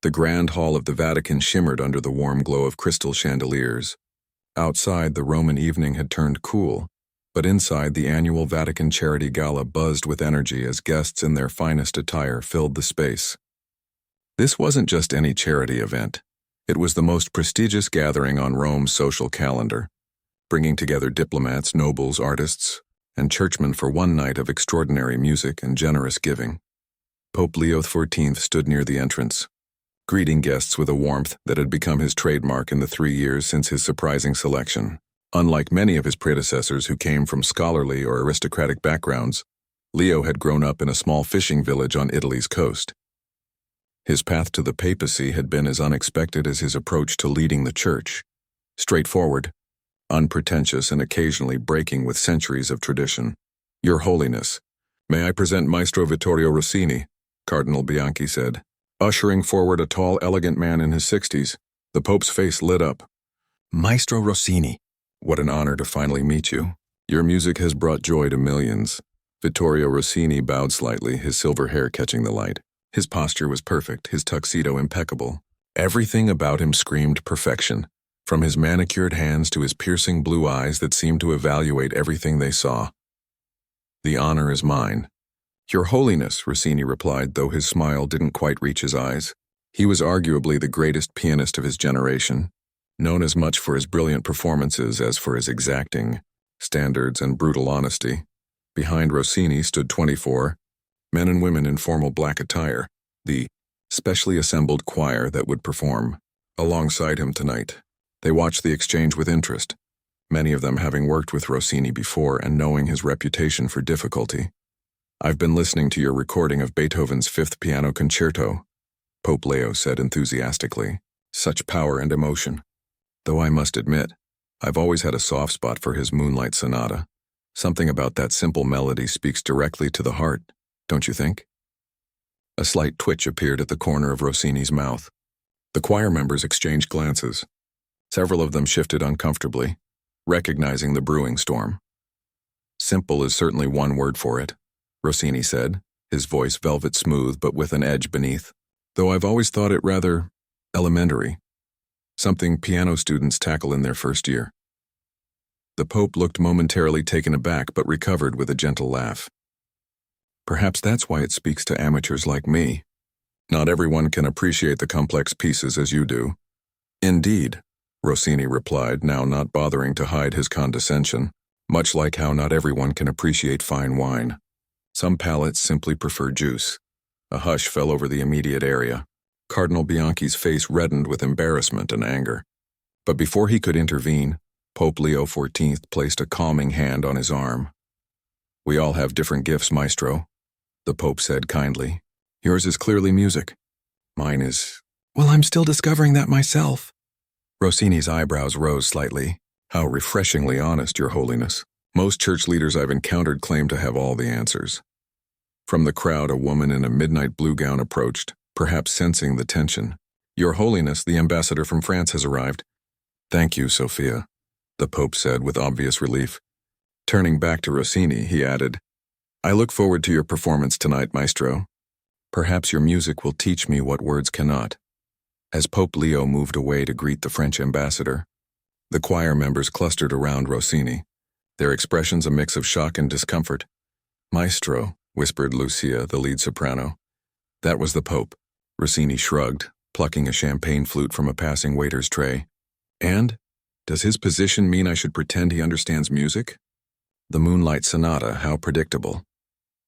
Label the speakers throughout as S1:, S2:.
S1: The grand hall of the Vatican shimmered under the warm glow of crystal chandeliers. Outside, the Roman evening had turned cool, but inside, the annual Vatican Charity Gala buzzed with energy as guests in their finest attire filled the space. This wasn't just any charity event. It was the most prestigious gathering on Rome's social calendar, bringing together diplomats, nobles, artists, and churchmen for one night of extraordinary music and generous giving. Pope Leo XIV stood near the entrance, greeting guests with a warmth that had become his trademark in the 3 years since his surprising selection. Unlike many of his predecessors who came from scholarly or aristocratic backgrounds, Leo had grown up in a small fishing village on Italy's coast. His path to the papacy had been as unexpected as his approach to leading the church, straightforward, unpretentious, and occasionally breaking with centuries of tradition. "Your Holiness, may I present Maestro Vittorio Rossini," Cardinal Bianchi said, ushering forward a tall, elegant man in his 60s. The Pope's face lit up. "Maestro Rossini, what an honor to finally meet you. Your music has brought joy to millions." Vittorio Rossini bowed slightly, his silver hair catching the light. His posture was perfect, his tuxedo impeccable. Everything about him screamed perfection, from his manicured hands to his piercing blue eyes that seemed to evaluate everything they saw. "The honor is mine." "Your Holiness," Rossini replied, though his smile didn't quite reach his eyes. He was arguably the greatest pianist of his generation, known as much for his brilliant performances as for his exacting standards and brutal honesty. Behind Rossini stood 24 men and women in formal black attire, the specially assembled choir that would perform alongside him tonight. They watched the exchange with interest, many of them having worked with Rossini before and knowing his reputation for difficulty. "I've been listening to your recording of Beethoven's Fifth Piano Concerto," Pope Leo said enthusiastically. "Such power and emotion. Though I must admit, I've always had a soft spot for his Moonlight Sonata. Something about that simple melody speaks directly to the heart, don't you think?" A slight twitch appeared at the corner of Rossini's mouth. The choir members exchanged glances. Several of them shifted uncomfortably, recognizing the brewing storm. "Simple is certainly one word for it," Rossini said, his voice velvet smooth but with an edge beneath. "Though I've always thought it rather elementary. Something piano students tackle in their first year." The Pope looked momentarily taken aback but recovered with a gentle laugh. "Perhaps that's why it speaks to amateurs like me. Not everyone can appreciate the complex pieces as you do." "Indeed," Rossini replied, now not bothering to hide his condescension, much like how not everyone can appreciate fine wine. Some palates simply prefer juice. A hush fell over the immediate area. Cardinal Bianchi's face reddened with embarrassment and anger. But before he could intervene, Pope Leo XIV placed a calming hand on his arm. "We all have different gifts, Maestro," the Pope said kindly. "Yours is clearly music. Mine is, well, I'm still discovering that myself." Rossini's eyebrows rose slightly. "How refreshingly honest, Your Holiness. Most church leaders I've encountered claim to have all the answers." From the crowd, a woman in a midnight blue gown approached, perhaps sensing the tension. "Your Holiness, the ambassador from France has arrived." "Thank you, Sophia," the Pope said with obvious relief. Turning back to Rossini, he added, "I look forward to your performance tonight, Maestro. Perhaps your music will teach me what words cannot." As Pope Leo moved away to greet the French ambassador, the choir members clustered around Rossini, their expressions a mix of shock and discomfort. "Maestro," whispered Lucia, the lead soprano. "That was the Pope." Rossini shrugged, plucking a champagne flute from a passing waiter's tray. "And? Does his position mean I should pretend he understands music? The Moonlight Sonata, how predictable."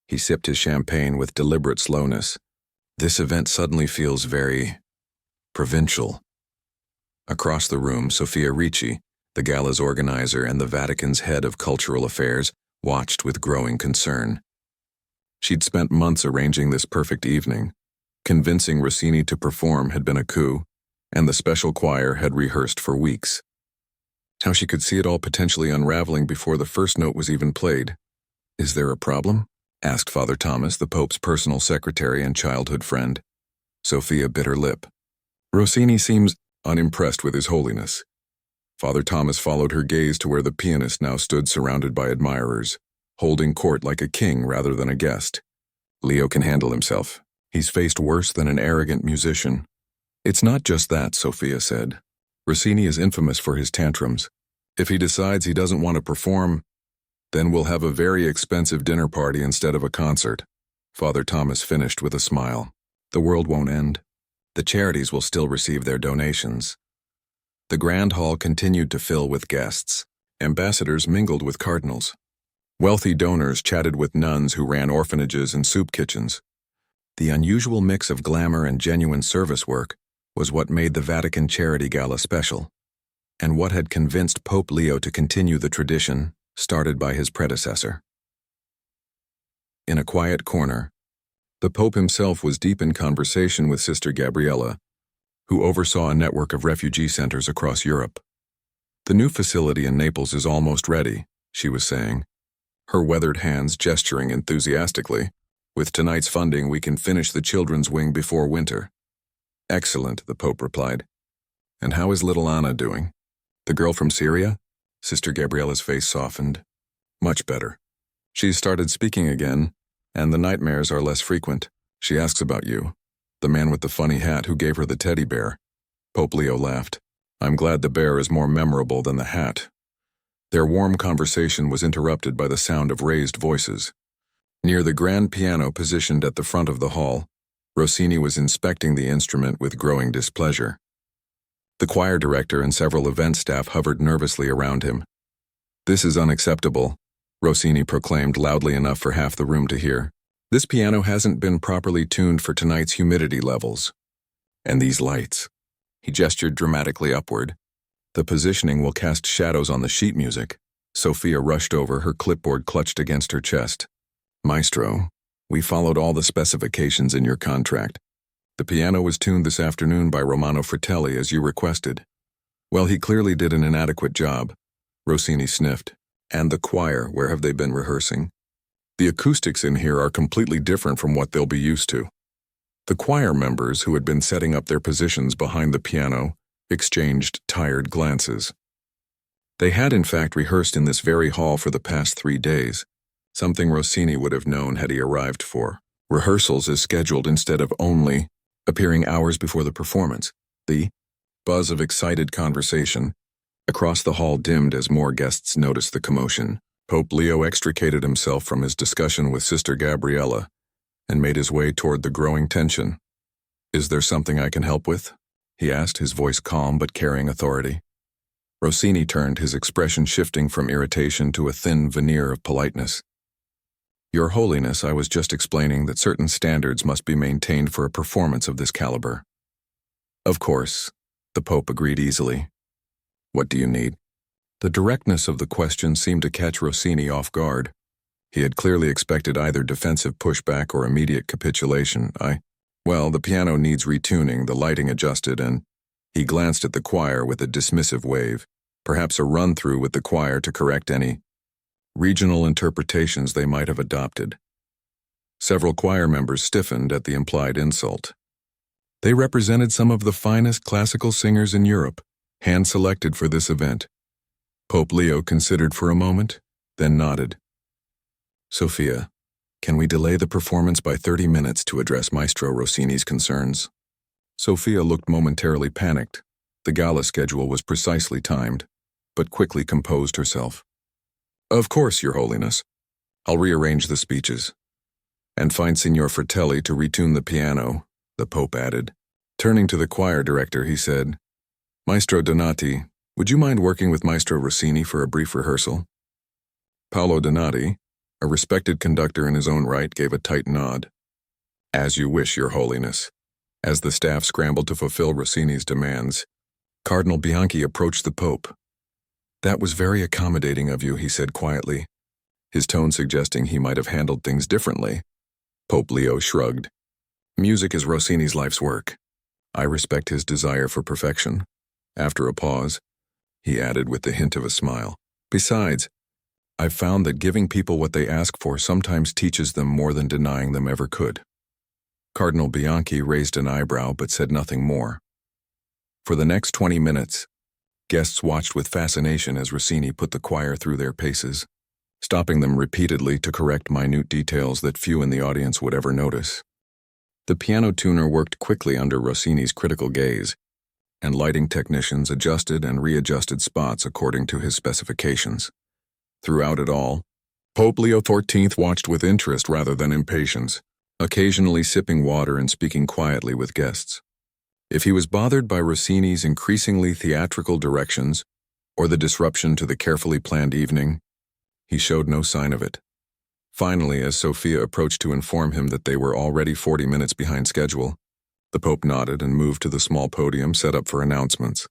S1: He sipped his champagne with deliberate slowness. "This event suddenly feels very provincial." Across the room, Sophia Ricci, the gala's organizer and the Vatican's head of cultural affairs, watched with growing concern. She'd spent months arranging this perfect evening. Convincing Rossini to perform had been a coup, and the special choir had rehearsed for weeks. How she could see it all potentially unraveling before the first note was even played. "Is there a problem?" asked Father Thomas, the Pope's personal secretary and childhood friend. Sophia bit her lip. "Rossini seems unimpressed with His Holiness." Father Thomas followed her gaze to where the pianist now stood surrounded by admirers, holding court like a king rather than a guest. "Leo can handle himself. He's faced worse than an arrogant musician." It's not just that, Sophia said. Rossini is infamous for his tantrums. If he decides he doesn't want to perform, then we'll have a very expensive dinner party instead of a concert. Father Thomas finished with a smile. The world won't end. The charities will still receive their donations. The grand hall continued to fill with guests. Ambassadors mingled with cardinals. Wealthy donors chatted with nuns who ran orphanages and soup kitchens. The unusual mix of glamour and genuine service work was what made the Vatican Charity Gala special, and what had convinced Pope Leo to continue the tradition started by his predecessor. In a quiet corner, the Pope himself was deep in conversation with Sister Gabriella, who oversaw a network of refugee centers across Europe. The new facility in Naples is almost ready, she was saying, her weathered hands gesturing enthusiastically. With tonight's funding, we can finish the children's wing before winter. Excellent, the Pope replied. And how is little Anna doing? The girl from Syria? Sister Gabriella's face softened. Much better. She's started speaking again, and the nightmares are less frequent. She asks about you, the man with the funny hat who gave her the teddy bear. Pope Leo laughed. I'm glad the bear is more memorable than the hat. Their warm conversation was interrupted by the sound of raised voices. Near the grand piano positioned at the front of the hall, Rossini was inspecting the instrument with growing displeasure. The choir director and several event staff hovered nervously around him. This is unacceptable, Rossini proclaimed loudly enough for half the room to hear. This piano hasn't been properly tuned for tonight's humidity levels. And these lights. He gestured dramatically upward. The positioning will cast shadows on the sheet music. Sophia rushed over, her clipboard clutched against her chest. Maestro, we followed all the specifications in your contract. The piano was tuned this afternoon by Romano Fratelli as you requested. Well, he clearly did an inadequate job. Rossini sniffed. And the choir, where have they been rehearsing? The acoustics in here are completely different from what they'll be used to. The choir members, who had been setting up their positions behind the piano, exchanged tired glances. They had in fact rehearsed in this very hall for the past 3 days, something Rossini would have known had he arrived for. Rehearsals is scheduled instead of only appearing hours before the performance. The buzz of excited conversation across the hall dimmed as more guests noticed the commotion. Pope Leo extricated himself from his discussion with Sister Gabriella and made his way toward the growing tension. Is there something I can help with? He asked, his voice calm but carrying authority. Rossini turned, his expression shifting from irritation to a thin veneer of politeness. Your Holiness, I was just explaining that certain standards must be maintained for a performance of this caliber. Of course, the Pope agreed easily. What do you need? The directness of the question seemed to catch Rossini off guard. He had clearly expected either defensive pushback or immediate capitulation. Well, the piano needs retuning, the lighting adjusted, and he glanced at the choir with a dismissive wave, perhaps a run-through with the choir to correct any regional interpretations they might have adopted. Several choir members stiffened at the implied insult. They represented some of the finest classical singers in Europe, hand-selected for this event. Pope Leo considered for a moment, then nodded. Sophia, can we delay the performance by 30 minutes to address Maestro Rossini's concerns? Sophia looked momentarily panicked. The gala schedule was precisely timed, but quickly composed herself. Of course, Your Holiness. I'll rearrange the speeches. And find Signor Fratelli to retune the piano, the Pope added. Turning to the choir director, he said, Maestro Donati, would you mind working with Maestro Rossini for a brief rehearsal? Paolo Donati, a respected conductor in his own right, gave a tight nod. As you wish, Your Holiness. As the staff scrambled to fulfill Rossini's demands, Cardinal Bianchi approached the Pope. That was very accommodating of you, he said quietly, his tone suggesting he might have handled things differently. Pope Leo shrugged. Music is Rossini's life's work. I respect his desire for perfection. After a pause, he added with the hint of a smile. Besides, I've found that giving people what they ask for sometimes teaches them more than denying them ever could. Cardinal Bianchi raised an eyebrow but said nothing more. For the next 20 minutes, guests watched with fascination as Rossini put the choir through their paces, stopping them repeatedly to correct minute details that few in the audience would ever notice. The piano tuner worked quickly under Rossini's critical gaze, and lighting technicians adjusted and readjusted spots according to his specifications. Throughout it all, Pope Leo XIV watched with interest rather than impatience, occasionally sipping water and speaking quietly with guests. If he was bothered by Rossini's increasingly theatrical directions or the disruption to the carefully planned evening, he showed no sign of it. Finally, as Sophia approached to inform him that they were already 40 minutes behind schedule, the Pope nodded and moved to the small podium set up for announcements.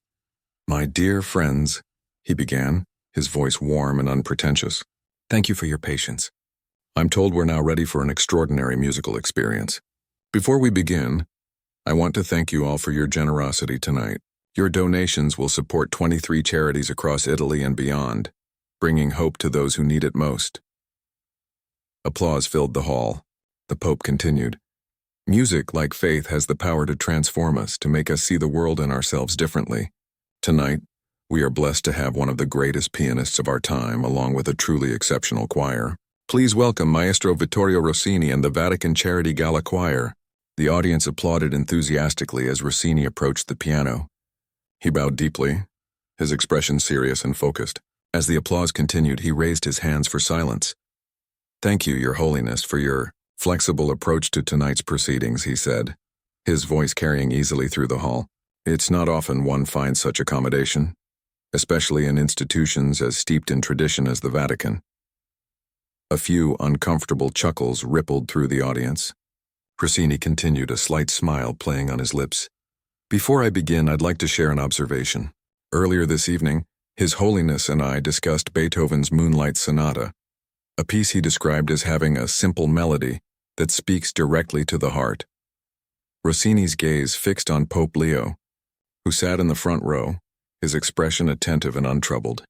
S1: "My dear friends," he began, his voice warm and unpretentious, "thank you for your patience. I'm told we're now ready for an extraordinary musical experience. Before we begin, I want to thank you all for your generosity tonight. Your donations will support 23 charities across Italy and beyond, bringing hope to those who need it most." Applause filled the hall. The Pope continued, "Music, like faith, has the power to transform us, to make us see the world and ourselves differently. Tonight, we are blessed to have one of the greatest pianists of our time, along with a truly exceptional choir. Please welcome Maestro Vittorio Rossini and the Vatican Charity Gala Choir." The audience applauded enthusiastically as Rossini approached the piano. He bowed deeply, his expression serious and focused. As the applause continued, he raised his hands for silence. "Thank you, Your Holiness, for your flexible approach to tonight's proceedings," he said, his voice carrying easily through the hall. "It's not often one finds such accommodation, especially in institutions as steeped in tradition as the Vatican." A few uncomfortable chuckles rippled through the audience. Rossini continued, a slight smile playing on his lips. "Before I begin, I'd like to share an observation. Earlier this evening, His Holiness and I discussed Beethoven's Moonlight Sonata, a piece he described as having a simple melody that speaks directly to the heart." Rossini's gaze fixed on Pope Leo, who sat in the front row, his expression attentive and untroubled.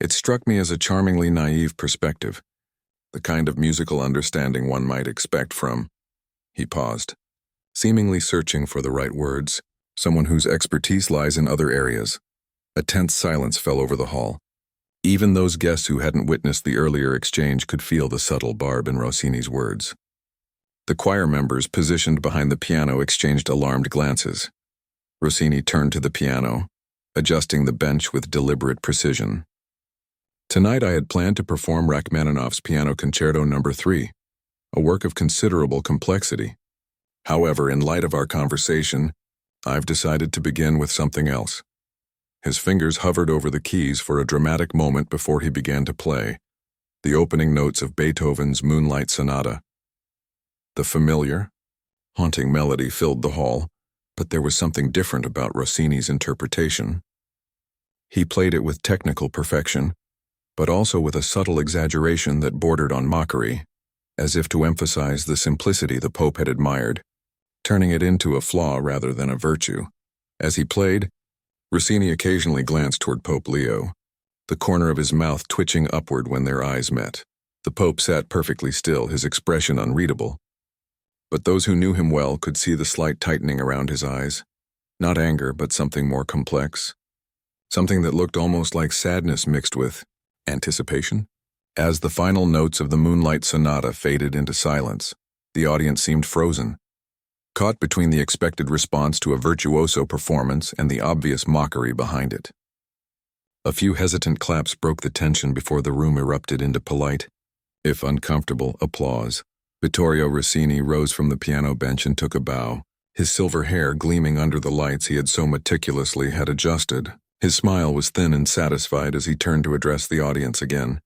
S1: "It struck me as a charmingly naive perspective, the kind of musical understanding one might expect from—" He paused, seemingly searching for the right words, someone whose expertise lies in other areas. A tense silence fell over the hall. Even those guests who hadn't witnessed the earlier exchange could feel the subtle barb in Rossini's words. The choir members positioned behind the piano exchanged alarmed glances. Rossini turned to the piano, adjusting the bench with deliberate precision. "Tonight I had planned to perform Rachmaninoff's Piano Concerto No. 3, a work of considerable complexity. However, in light of our conversation, I've decided to begin with something else." His fingers hovered over the keys for a dramatic moment before he began to play, the opening notes of Beethoven's Moonlight Sonata. The familiar, haunting melody filled the hall, but there was something different about Rossini's interpretation. He played it with technical perfection, but also with a subtle exaggeration that bordered on mockery, as if to emphasize the simplicity the Pope had admired, turning it into a flaw rather than a virtue. As he played, Rossini occasionally glanced toward Pope Leo, the corner of his mouth twitching upward when their eyes met. The Pope sat perfectly still, his expression unreadable. But those who knew him well could see the slight tightening around his eyes. Not anger, but something more complex. Something that looked almost like sadness mixed with anticipation. As the final notes of the Moonlight Sonata faded into silence, the audience seemed frozen, caught between the expected response to a virtuoso performance and the obvious mockery behind it. A few hesitant claps broke the tension before the room erupted into polite, if uncomfortable, applause. Vittorio Rossini rose from the piano bench and took a bow, his silver hair gleaming under the lights he had so meticulously had adjusted. His smile was thin and satisfied as he turned to address the audience again.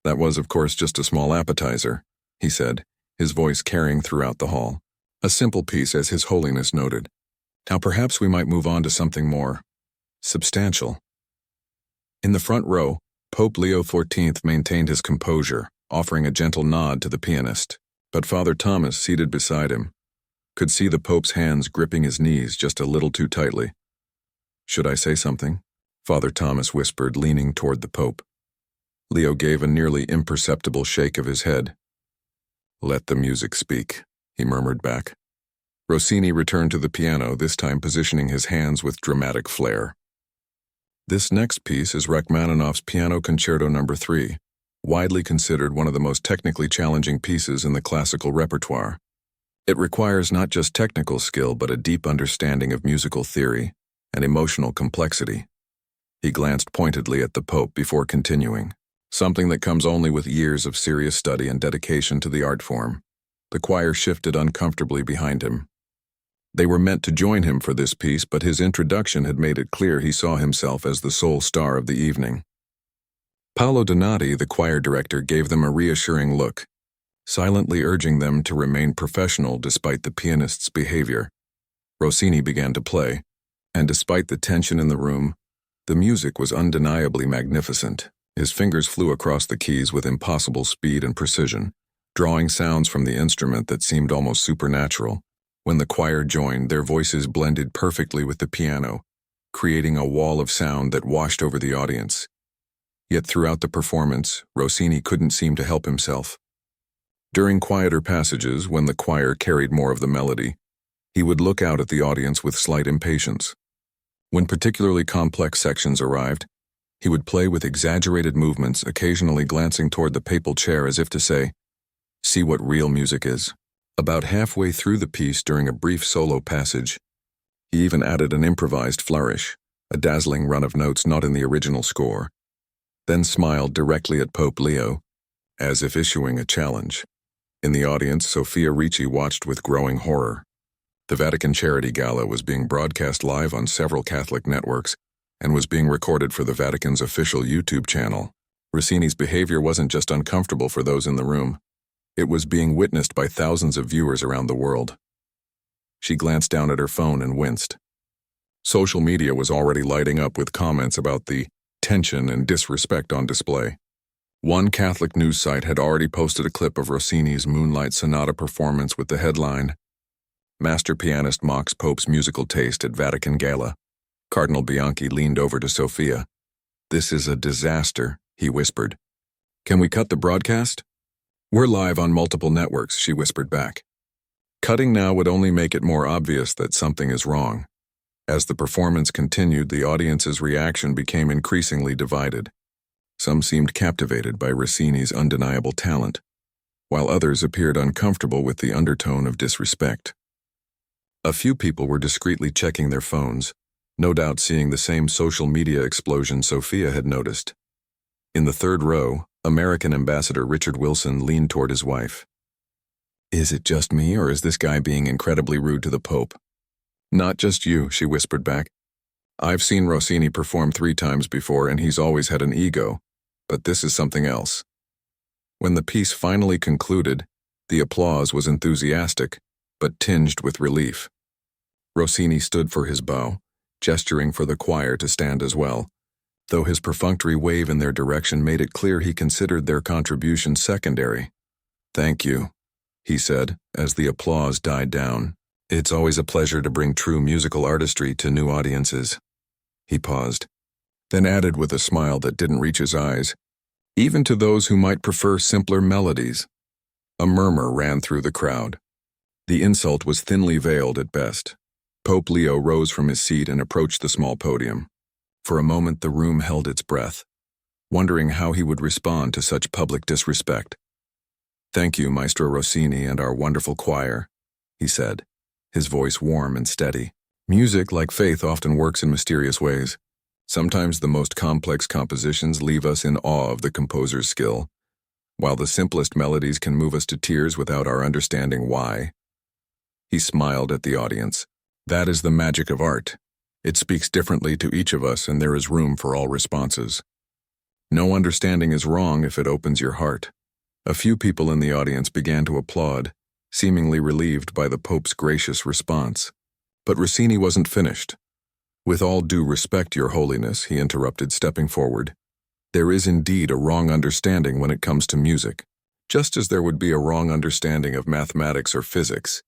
S1: "That was, of course, just a small appetizer," he said, his voice carrying throughout the hall. "A simple piece, as His Holiness noted. Now perhaps we might move on to something more substantial." In the front row, Pope Leo XIV maintained his composure, offering a gentle nod to the pianist, but Father Thomas, seated beside him, could see the Pope's hands gripping his knees just a little too tightly. "Should I say something?" Father Thomas whispered, leaning toward the Pope. Leo gave a nearly imperceptible shake of his head. "Let the music speak," he murmured back. Rossini returned to the piano, this time positioning his hands with dramatic flair. "This next piece is Rachmaninoff's Piano Concerto No. 3, widely considered one of the most technically challenging pieces in the classical repertoire. It requires not just technical skill but a deep understanding of musical theory and emotional complexity. He glanced pointedly at the Pope before continuing, something that comes only with years of serious study and dedication to the art form. The choir shifted uncomfortably behind him. They were meant to join him for this piece, but his introduction had made it clear he saw himself as the sole star of the evening. Paolo Donati, the choir director, gave them a reassuring look, silently urging them to remain professional despite the pianist's behavior. Rossini began to play, and despite the tension in the room, the music was undeniably magnificent. His fingers flew across the keys with impossible speed and precision, drawing sounds from the instrument that seemed almost supernatural. When the choir joined, their voices blended perfectly with the piano, creating a wall of sound that washed over the audience. Yet throughout the performance, Rossini couldn't seem to help himself. During quieter passages, when the choir carried more of the melody, he would look out at the audience with slight impatience. When particularly complex sections arrived, he would play with exaggerated movements, occasionally glancing toward the papal chair as if to say, "See what real music is." About halfway through the piece, during a brief solo passage, he even added an improvised flourish, a dazzling run of notes not in the original score, then smiled directly at Pope Leo, as if issuing a challenge. In the audience, Sofia Ricci watched with growing horror. The Vatican Charity Gala was being broadcast live on several Catholic networks and was being recorded for the Vatican's official YouTube channel. Rossini's behavior wasn't just uncomfortable for those in the room. It was being witnessed by thousands of viewers around the world. She glanced down at her phone and winced. Social media was already lighting up with comments about the tension and disrespect on display. One Catholic news site had already posted a clip of Rossini's Moonlight Sonata performance with the headline, "Master Pianist Mocks Pope's Musical Taste at Vatican Gala." Cardinal Bianchi leaned over to Sofia. "This is a disaster," he whispered. "Can we cut the broadcast?" "We're live on multiple networks," she whispered back. Cutting now would only make it more obvious that something is wrong. As the performance continued, the audience's reaction became increasingly divided. Some seemed captivated by Rossini's undeniable talent, while others appeared uncomfortable with the undertone of disrespect. A few people were discreetly checking their phones, no doubt seeing the same social media explosion Sofia had noticed. In the third row, American Ambassador Richard Wilson leaned toward his wife. "Is it just me, or is this guy being incredibly rude to the Pope?" "Not just you," she whispered back. "I've seen Rossini perform 3 times before, and he's always had an ego, but this is something else." When the piece finally concluded, the applause was enthusiastic, but tinged with relief. Rossini stood for his bow, gesturing for the choir to stand as well, though his perfunctory wave in their direction made it clear he considered their contribution secondary. "Thank you," he said, as the applause died down. "It's always a pleasure to bring true musical artistry to new audiences." He paused, then added with a smile that didn't reach his eyes, "Even to those who might prefer simpler melodies." A murmur ran through the crowd. The insult was thinly veiled at best. Pope Leo rose from his seat and approached the small podium. For a moment the room held its breath, wondering how he would respond to such public disrespect. "Thank you, Maestro Rossini and our wonderful choir," he said, his voice warm and steady. "Music, like faith, often works in mysterious ways. Sometimes the most complex compositions leave us in awe of the composer's skill, while the simplest melodies can move us to tears without our understanding why." He smiled at the audience. "That is the magic of art. It speaks differently to each of us, and there is room for all responses. No understanding is wrong if it opens your heart." A few people in the audience began to applaud, seemingly relieved by the Pope's gracious response. But Rossini wasn't finished. "With all due respect, Your Holiness," he interrupted, stepping forward, "there is indeed a wrong understanding when it comes to music, just as there would be a wrong understanding of mathematics or physics.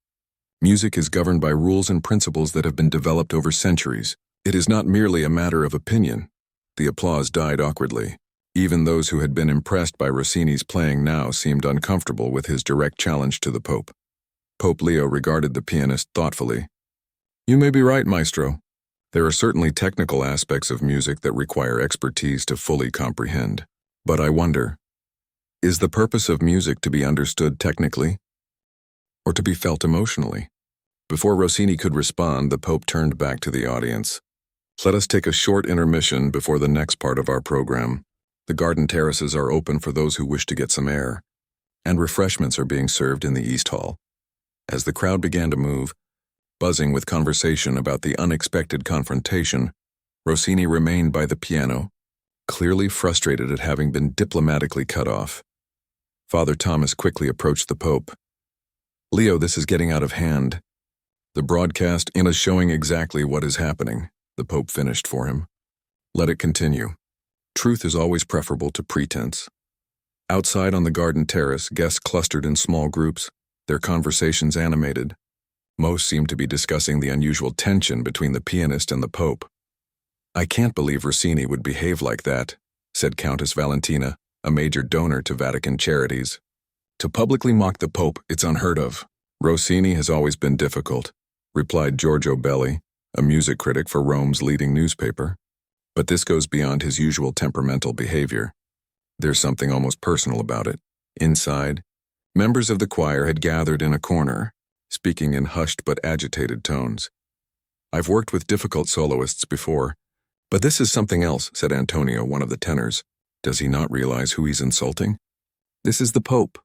S1: Music is governed by rules and principles that have been developed over centuries. It is not merely a matter of opinion." The applause died awkwardly. Even those who had been impressed by Rossini's playing now seemed uncomfortable with his direct challenge to the Pope. Pope Leo regarded the pianist thoughtfully. "You may be right, Maestro. There are certainly technical aspects of music that require expertise to fully comprehend. But I wonder, is the purpose of music to be understood technically? or to be felt emotionally? Before Rossini could respond, the Pope turned back to the audience. Let us take a short intermission before the next part of our program. The garden terraces are open for those who wish to get some air, and refreshments are being served in the East Hall. As the crowd began to move, buzzing with conversation about the unexpected confrontation, Rossini remained by the piano, clearly frustrated at having been diplomatically cut off. Father Thomas quickly approached the Pope. "Leo, this is getting out of hand. The broadcast is showing exactly what is happening," the Pope finished for him. "Let it continue. Truth is always preferable to pretense." Outside on the garden terrace, guests clustered in small groups, their conversations animated. Most seemed to be discussing the unusual tension between the pianist and the Pope. "I can't believe Rossini would behave like that," said Countess Valentina, a major donor to Vatican charities. "To publicly mock the Pope, it's unheard of." "Rossini has always been difficult," replied Giorgio Belli, a music critic for Rome's leading newspaper. "But this goes beyond his usual temperamental behavior. There's something almost personal about it." Inside, members of the choir had gathered in a corner, speaking in hushed but agitated tones. "I've worked with difficult soloists before, but this is something else," said Antonio, one of the tenors. "Does he not realize who he's insulting? This is the Pope."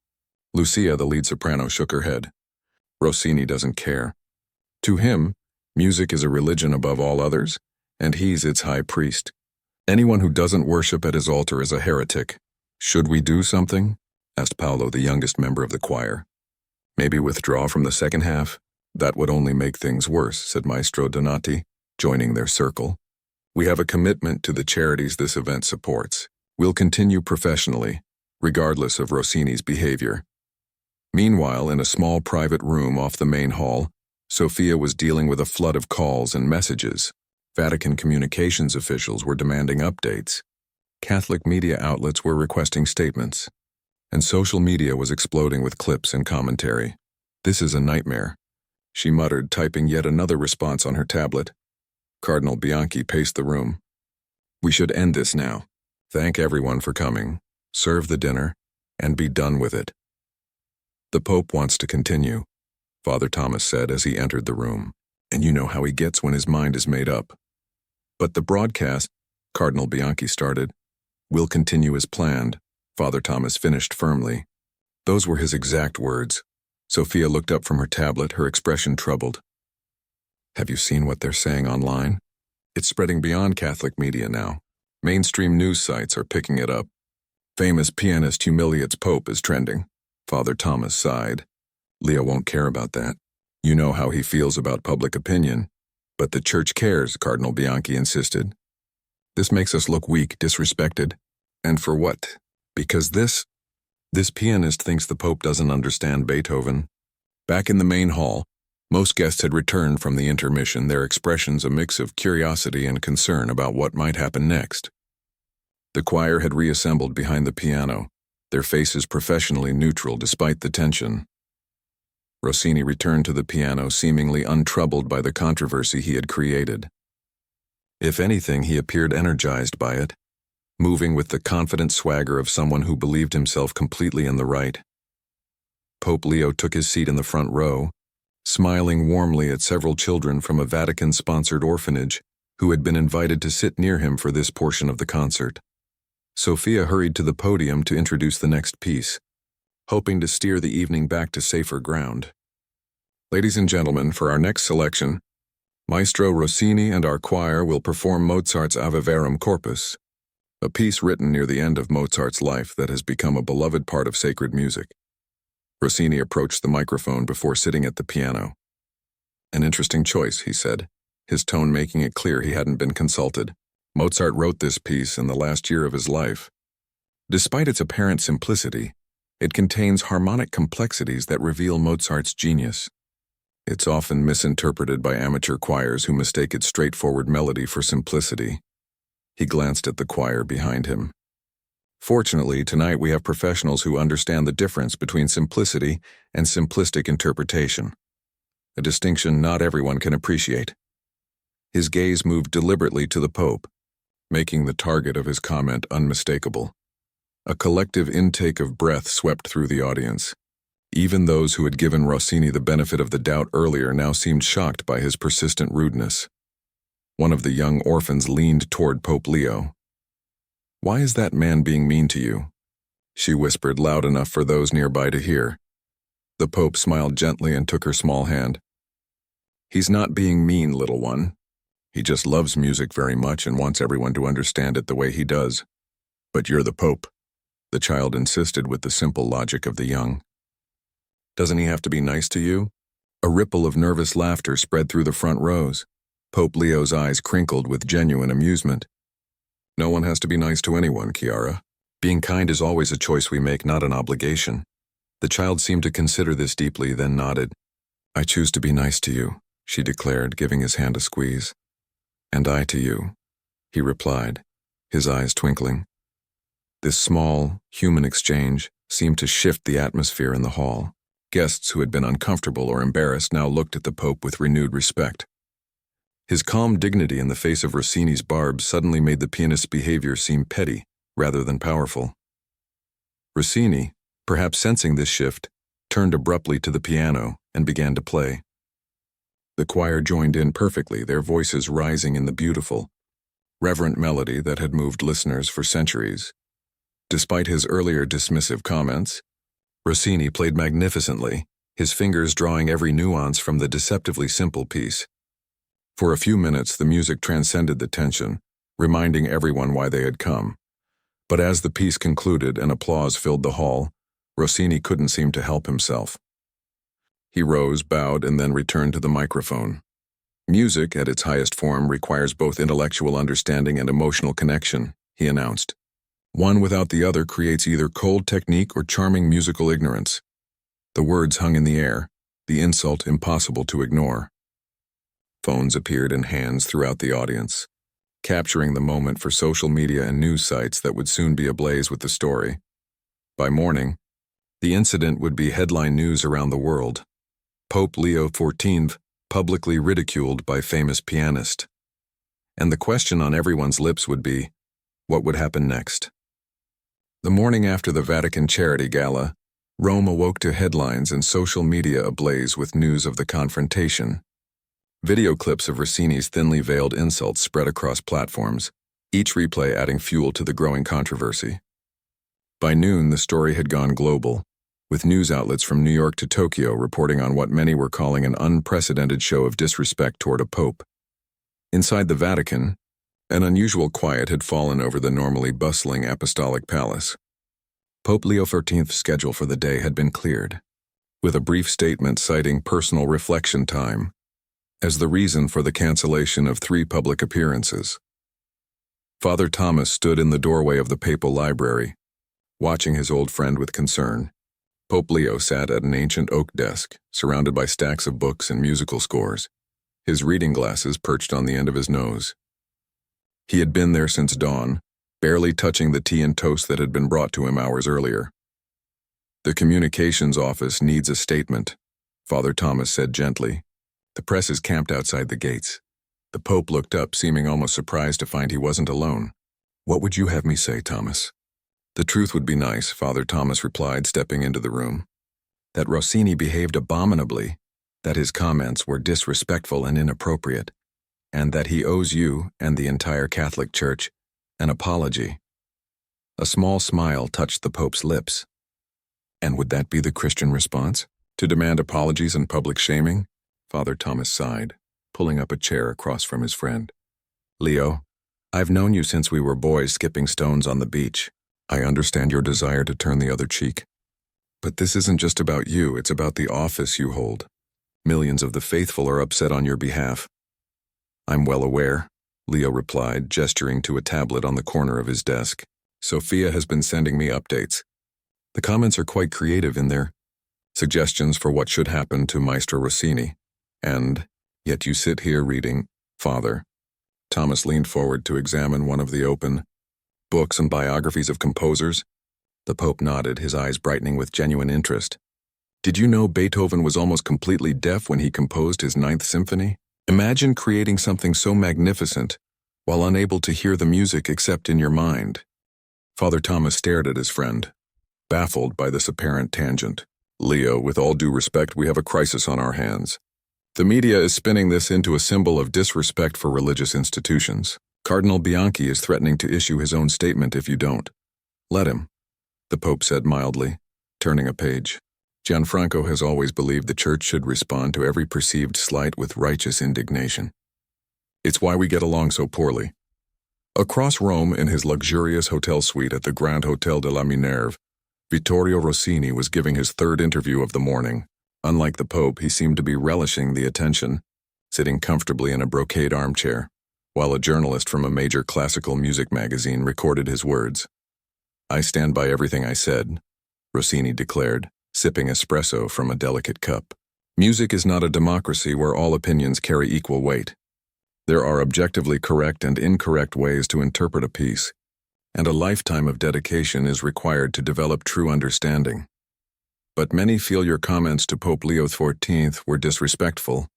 S1: Lucia, the lead soprano, shook her head. "Rossini doesn't care. To him, music is a religion above all others, and he's its high priest. Anyone who doesn't worship at his altar is a heretic." "Should we do something?" asked Paolo, the youngest member of the choir. "Maybe withdraw from the second half? That would only make things worse," said Maestro Donati, joining their circle. "We have a commitment to the charities this event supports. We'll continue professionally, regardless of Rossini's behavior." Meanwhile, in a small private room off the main hall, Sophia was dealing with a flood of calls and messages. Vatican communications officials were demanding updates. Catholic media outlets were requesting statements. And social media was exploding with clips and commentary. "This is a nightmare," she muttered, typing yet another response on her tablet. Cardinal Bianchi paced the room. "We should end this now. Thank everyone for coming, serve the dinner, and be done with it." "The Pope wants to continue," Father Thomas said as he entered the room. "And you know how he gets when his mind is made up." "But the broadcast," Cardinal Bianchi started. "Will continue as planned," Father Thomas finished firmly. Those were his exact words. Sophia looked up from her tablet, her expression troubled. "Have you seen what they're saying online? It's spreading beyond Catholic media now. Mainstream news sites are picking it up. Famous pianist humiliates Pope is trending." Father Thomas sighed. "Leo won't care about that. You know how he feels about public opinion. But the Church cares," Cardinal Bianchi insisted. "This makes us look weak, disrespected. And for what? Because this pianist thinks the Pope doesn't understand Beethoven." Back in the main hall, most guests had returned from the intermission, their expressions a mix of curiosity and concern about what might happen next. The choir had reassembled behind the piano, their faces professionally neutral despite the tension. Rossini returned to the piano, seemingly untroubled by the controversy he had created. If anything, he appeared energized by it, moving with the confident swagger of someone who believed himself completely in the right. Pope Leo took his seat in the front row, smiling warmly at several children from a Vatican-sponsored orphanage who had been invited to sit near him for this portion of the concert. Sophia hurried to the podium to introduce the next piece, hoping to steer the evening back to safer ground. "Ladies and gentlemen, for our next selection, Maestro Rossini and our choir will perform Mozart's Ave Verum Corpus, a piece written near the end of Mozart's life that has become a beloved part of sacred music." Rossini approached the microphone before sitting at the piano. "An interesting choice," he said, his tone making it clear he hadn't been consulted. "Mozart wrote this piece in the last year of his life. Despite its apparent simplicity, it contains harmonic complexities that reveal Mozart's genius. It's often misinterpreted by amateur choirs who mistake its straightforward melody for simplicity." He glanced at the choir behind him. "Fortunately, tonight we have professionals who understand the difference between simplicity and simplistic interpretation, a distinction not everyone can appreciate." His gaze moved deliberately to the Pope, making the target of his comment unmistakable. A collective intake of breath swept through the audience. Even those who had given Rossini the benefit of the doubt earlier now seemed shocked by his persistent rudeness. One of the young orphans leaned toward Pope Leo. "Why is that man being mean to you?" she whispered loud enough for those nearby to hear. The Pope smiled gently and took her small hand. "He's not being mean, little one. He just loves music very much and wants everyone to understand it the way he does. But you're the Pope," the child insisted with the simple logic of the young. "Doesn't he have to be nice to you?" A ripple of nervous laughter spread through the front rows. Pope Leo's eyes crinkled with genuine amusement. "No one has to be nice to anyone, Chiara. Being kind is always a choice we make, not an obligation." The child seemed to consider this deeply, then nodded. "I choose to be nice to you," she declared, giving his hand a squeeze. "And I to you," he replied, his eyes twinkling. This small, human exchange seemed to shift the atmosphere in the hall. Guests who had been uncomfortable or embarrassed now looked at the Pope with renewed respect. His calm dignity in the face of Rossini's barbs suddenly made the pianist's behavior seem petty rather than powerful. Rossini, perhaps sensing this shift, turned abruptly to the piano and began to play. The choir joined in perfectly, their voices rising in the beautiful, reverent melody that had moved listeners for centuries. Despite his earlier dismissive comments, Rossini played magnificently, his fingers drawing every nuance from the deceptively simple piece. For a few minutes, the music transcended the tension, reminding everyone why they had come. But as the piece concluded and applause filled the hall, Rossini couldn't seem to help himself. He rose, bowed, and then returned to the microphone. "Music, at its highest form, requires both intellectual understanding and emotional connection," he announced. "One without the other creates either cold technique or charming musical ignorance." The words hung in the air, the insult impossible to ignore. Phones appeared in hands throughout the audience, capturing the moment for social media and news sites that would soon be ablaze with the story. By morning, the incident would be headline news around the world. Pope Leo XIV publicly ridiculed by famous pianist. And the question on everyone's lips would be, what would happen next? The morning after the Vatican Charity Gala, Rome awoke to headlines and social media ablaze with news of the confrontation. Video clips of Rossini's thinly veiled insults spread across platforms, each replay adding fuel to the growing controversy. By noon, the story had gone global, with news outlets from New York to Tokyo reporting on what many were calling an unprecedented show of disrespect toward a pope. Inside the Vatican, an unusual quiet had fallen over the normally bustling apostolic palace. Pope Leo XIV's schedule for the day had been cleared, with a brief statement citing personal reflection time as the reason for the cancellation of 3 public appearances. Father Thomas stood in the doorway of the papal library, watching his old friend with concern. Pope Leo sat at an ancient oak desk, surrounded by stacks of books and musical scores, his reading glasses perched on the end of his nose. He had been there since dawn, barely touching the tea and toast that had been brought to him hours earlier. "The communications office needs a statement," Father Thomas said gently. "The press is camped outside the gates." The Pope looked up, seeming almost surprised to find he wasn't alone. "What would you have me say, Thomas?" "The truth would be nice," Father Thomas replied, stepping into the room. "That Rossini behaved abominably, that his comments were disrespectful and inappropriate, and that he owes you and the entire Catholic Church an apology." A small smile touched the Pope's lips. "And would that be the Christian response? To demand apologies and public shaming?" Father Thomas sighed, pulling up a chair across from his friend. "Leo, I've known you since we were boys skipping stones on the beach. I understand your desire to turn the other cheek. But this isn't just about you, it's about the office you hold. Millions of the faithful are upset on your behalf." "I'm well aware," Leo replied, gesturing to a tablet on the corner of his desk. "Sophia has been sending me updates. The comments are quite creative in their suggestions for what should happen to Maestro Rossini. And yet you sit here reading." "Father." Thomas leaned forward to examine one of the open books and biographies of composers. The Pope nodded, his eyes brightening with genuine interest. "Did you know Beethoven was almost completely deaf when he composed his 9th Symphony? Imagine creating something so magnificent while unable to hear the music except in your mind." Father Thomas stared at his friend, baffled by this apparent tangent. Leo, with all due respect, we have a crisis on our hands. The media is spinning this into a symbol of disrespect for religious institutions. Cardinal Bianchi is threatening to issue his own statement if you don't. Let him, the Pope said mildly, turning a page. Gianfranco has always believed the Church should respond to every perceived slight with righteous indignation. It's why we get along so poorly. Across Rome, in his luxurious hotel suite at the Grand Hotel de la Minerve, Vittorio Rossini was giving his third interview of the morning. Unlike the Pope, he seemed to be relishing the attention, sitting comfortably in a brocade armchair, while a journalist from a major classical music magazine recorded his words. "I stand by everything I said," Rossini declared, sipping espresso from a delicate cup. "Music is not a democracy where all opinions carry equal weight. There are objectively correct and incorrect ways to interpret a piece, and a lifetime of dedication is required to develop true understanding. But many feel your comments to Pope Leo XIV were disrespectful,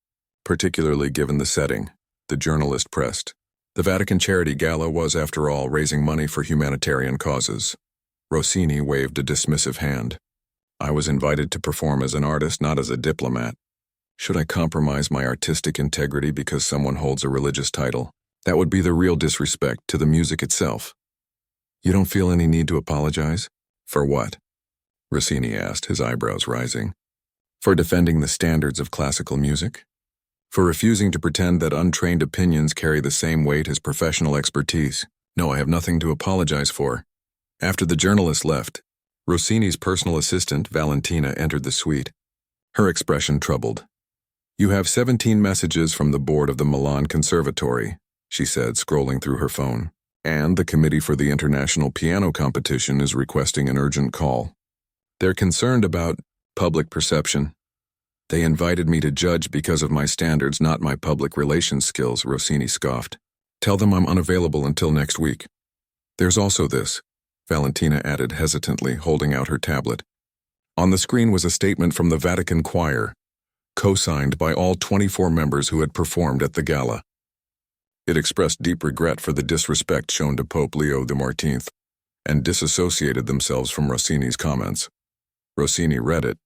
S1: particularly given the setting," the journalist pressed. "The Vatican Charity Gala was, after all, raising money for humanitarian causes." Rossini waved a dismissive hand. "I was invited to perform as an artist, not as a diplomat. Should I compromise my artistic integrity because someone holds a religious title? That would be the real disrespect to the music itself." "You don't feel any need to apologize?" "For what?" Rossini asked, his eyebrows rising. "For defending the standards of classical music? For refusing to pretend that untrained opinions carry the same weight as professional expertise? No, I have nothing to apologize for." After the journalist left, Rossini's personal assistant, Valentina, entered the suite, her expression troubled. "You have 17 messages from the board of the Milan Conservatory," she said, scrolling through her phone. "And the Committee for the International Piano Competition is requesting an urgent call. They're concerned about public perception. They invited me to judge because of my standards, not my public relations skills," Rossini scoffed. "Tell them I'm unavailable until next week. There's also this," Valentina added hesitantly, holding out her tablet. On the screen was a statement from the Vatican Choir, co-signed by all 24 members who had performed at the gala. It expressed deep regret for the disrespect shown to Pope Leo XIV and disassociated themselves from Rossini's comments. Rossini read it,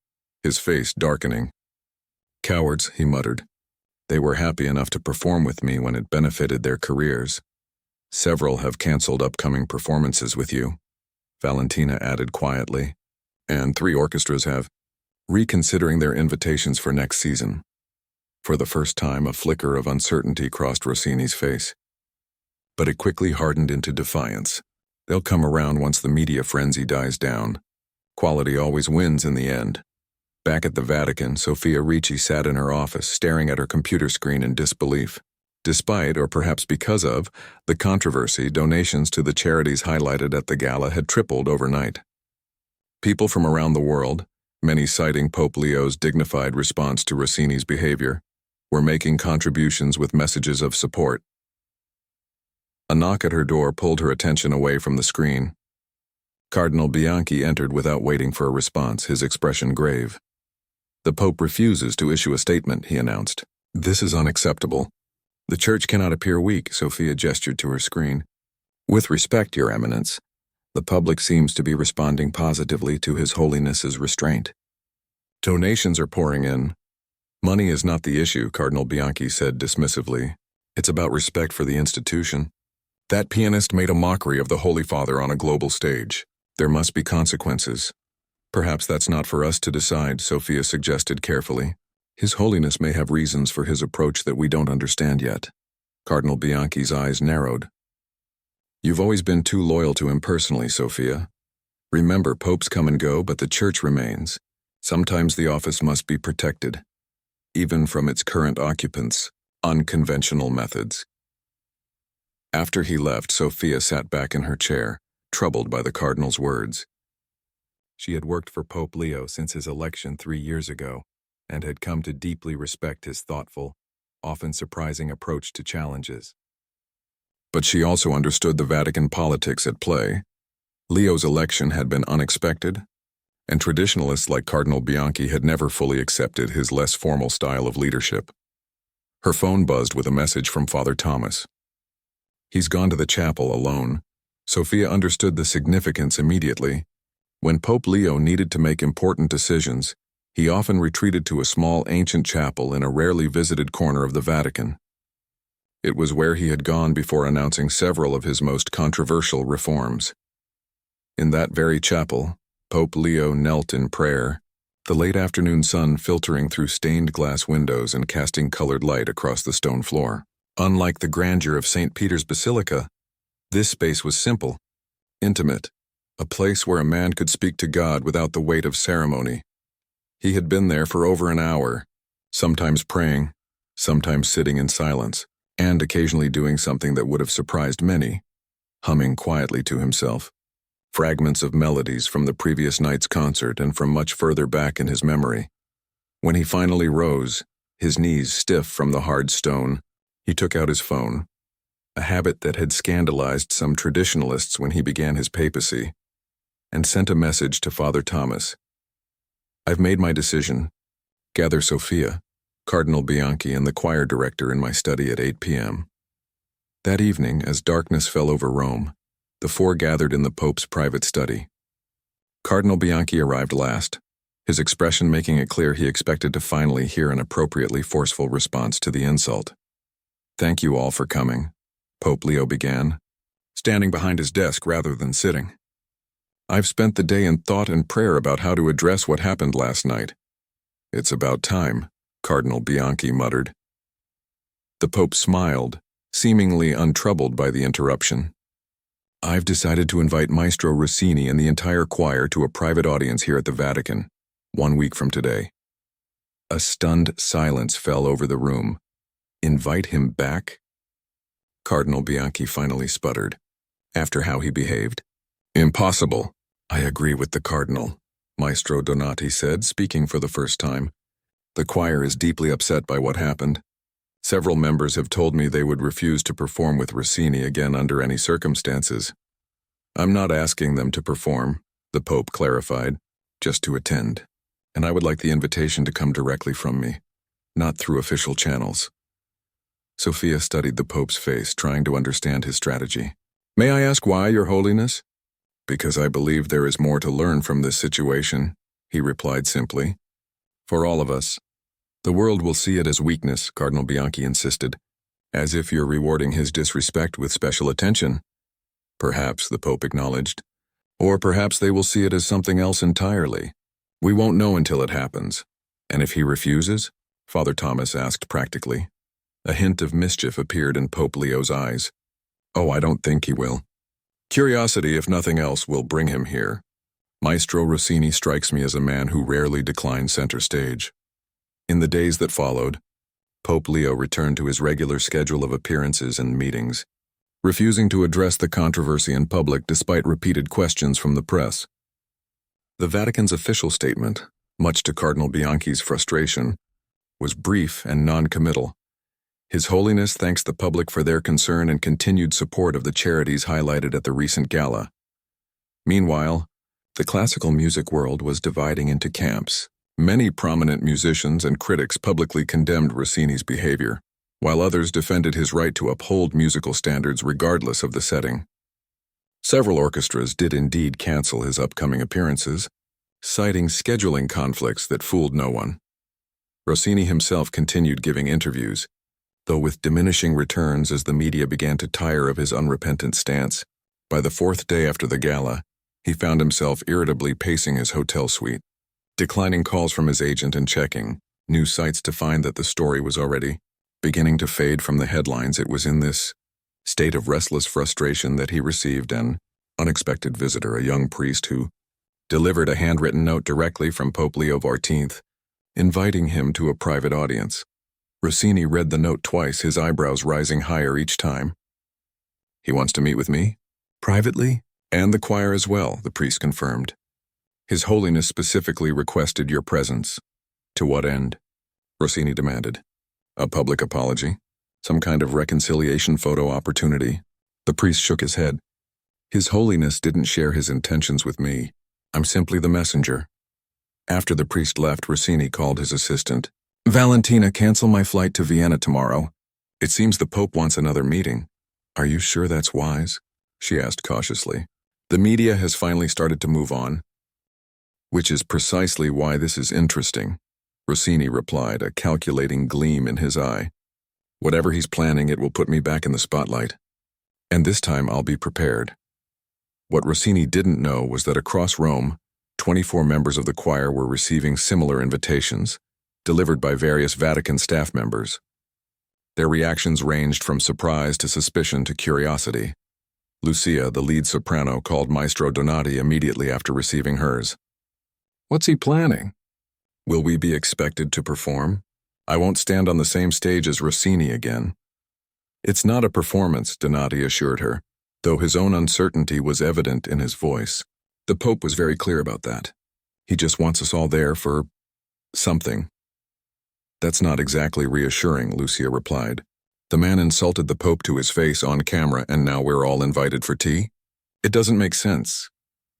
S1: his face darkening. "Cowards," he muttered. "They were happy enough to perform with me when it benefited their careers. Several have canceled upcoming performances with you," Valentina added quietly, "and 3 orchestras have, reconsidering their invitations for next season." For the first time, a flicker of uncertainty crossed Rossini's face. But it quickly hardened into defiance. "They'll come around once the media frenzy dies down. Quality always wins in the end." Back at the Vatican, Sofia Ricci sat in her office, staring at her computer screen in disbelief. Despite, or perhaps because of, the controversy, donations to the charities highlighted at the gala had tripled overnight. People from around the world, many citing Pope Leo's dignified response to Rossini's behavior, were making contributions with messages of support. A knock at her door pulled her attention away from the screen. Cardinal Bianchi entered without waiting for a response, his expression grave. "The Pope refuses to issue a statement," he announced. "This is unacceptable. The Church cannot appear weak," Sophia gestured to her screen. "With respect, Your Eminence, the public seems to be responding positively to His Holiness's restraint. Donations are pouring in. Money is not the issue," Cardinal Bianchi said dismissively. "It's about respect for the institution. That pianist made a mockery of the Holy Father on a global stage. There must be consequences." "Perhaps that's not for us to decide," Sophia suggested carefully. "His Holiness may have reasons for his approach that we don't understand yet." Cardinal Bianchi's eyes narrowed. "You've always been too loyal to him personally, Sophia. Remember, popes come and go, but the Church remains. Sometimes the office must be protected, even from its current occupants' unconventional methods." After he left, Sophia sat back in her chair, troubled by the Cardinal's words. She had worked for Pope Leo since his election 3 years ago, and had come to deeply respect his thoughtful, often surprising approach to challenges. But she also understood the Vatican politics at play. Leo's election had been unexpected, and traditionalists like Cardinal Bianchi had never fully accepted his less formal style of leadership. Her phone buzzed with a message from Father Thomas. "He's gone to the chapel alone." Sophia understood the significance immediately. When Pope Leo needed to make important decisions, He often retreated to a small ancient chapel in a rarely visited corner of the Vatican. It was where he had gone before announcing several of his most controversial reforms. In that very chapel, Pope Leo knelt in prayer, the late afternoon sun filtering through stained glass windows and casting colored light across the stone floor. Unlike the grandeur of St. Peter's Basilica, this space was simple, intimate, a place where a man could speak to God without the weight of ceremony. He had been there for over an hour, sometimes praying, sometimes sitting in silence, and occasionally doing something that would have surprised many, humming quietly to himself, fragments of melodies from the previous night's concert and from much further back in his memory. When he finally rose, his knees stiff from the hard stone, he took out his phone, a habit that had scandalized some traditionalists when he began his papacy, and sent a message to Father Thomas. "I've made my decision. Gather Sophia, Cardinal Bianchi, and the choir director in my study at 8 p.m. That evening, as darkness fell over Rome, the four gathered in the Pope's private study. Cardinal Bianchi arrived last, his expression making it clear he expected to finally hear an appropriately forceful response to the insult. "Thank you all for coming," Pope Leo began, standing behind his desk rather than sitting. "I've spent the day in thought and prayer about how to address what happened last night." "It's about time," Cardinal Bianchi muttered. The Pope smiled, seemingly untroubled by the interruption. "I've decided to invite Maestro Rossini and the entire choir to a private audience here at the Vatican, 1 week from today." A stunned silence fell over the room. "Invite him back?" Cardinal Bianchi finally sputtered, after how he behaved. "Impossible." "I agree with the Cardinal," Maestro Donati said, speaking for the first time. "The choir is deeply upset by what happened. Several members have told me they would refuse to perform with Rossini again under any circumstances. I'm not asking them to perform," the Pope clarified, "just to attend. And I would like the invitation to come directly from me, not through official channels." Sophia studied the Pope's face, trying to understand his strategy. "May I ask why, Your Holiness?" "Because I believe there is more to learn from this situation," he replied simply. "For all of us. The world will see it as weakness," Cardinal Bianchi insisted, "as if you're rewarding his disrespect with special attention." "Perhaps," the Pope acknowledged. "Or perhaps they will see it as something else entirely. We won't know until it happens." "And if he refuses?" Father Thomas asked practically. A hint of mischief appeared in Pope Leo's eyes. "Oh, I don't think he will. Curiosity, if nothing else, will bring him here. Maestro Rossini strikes me as a man who rarely declines center stage." In the days that followed, Pope Leo returned to his regular schedule of appearances and meetings, refusing to address the controversy in public despite repeated questions from the press. The Vatican's official statement, much to Cardinal Bianchi's frustration, was brief and non-committal. His Holiness thanks the public for their concern and continued support of the charities highlighted at the recent gala. Meanwhile, the classical music world was dividing into camps. Many prominent musicians and critics publicly condemned Rossini's behavior, while others defended his right to uphold musical standards regardless of the setting. Several orchestras did indeed cancel his upcoming appearances, citing scheduling conflicts that fooled no one. Rossini himself continued giving interviews, though with diminishing returns as the media began to tire of his unrepentant stance. By the fourth day after the gala, he found himself irritably pacing his hotel suite, declining calls from his agent and checking news sites to find that the story was already beginning to fade from the headlines. It was in this state of restless frustration that he received an unexpected visitor, a young priest who delivered a handwritten note directly from Pope Leo XIV, inviting him to a private audience. Rossini read the note twice, his eyebrows rising higher each time. "He wants to meet with me? Privately? And the choir as well," the priest confirmed. "His Holiness specifically requested your presence." "To what end?" Rossini demanded. "A public apology? Some kind of reconciliation photo opportunity?" The priest shook his head. "His Holiness didn't share his intentions with me. I'm simply the messenger." After the priest left, Rossini called his assistant. "Valentina, cancel my flight to Vienna tomorrow. It seems the Pope wants another meeting." "Are you sure that's wise?" she asked cautiously. "The media has finally started to move on." Which is precisely why this is interesting, Rossini replied, a calculating gleam in his eye. Whatever he's planning, it will put me back in the spotlight. And this time I'll be prepared. What Rossini didn't know was that across Rome, 24 members of the choir were receiving similar invitations, delivered by various Vatican staff members. Their reactions ranged from surprise to suspicion to curiosity. Lucia, the lead soprano, called Maestro Donati immediately after receiving hers. What's he planning? Will we be expected to perform? I won't stand on the same stage as Rossini again. It's not a performance, Donati assured her, though his own uncertainty was evident in his voice. The Pope was very clear about that. He just wants us all there for something. That's not exactly reassuring, Lucia replied. The man insulted the Pope to his face on camera, and now we're all invited for tea? It doesn't make sense.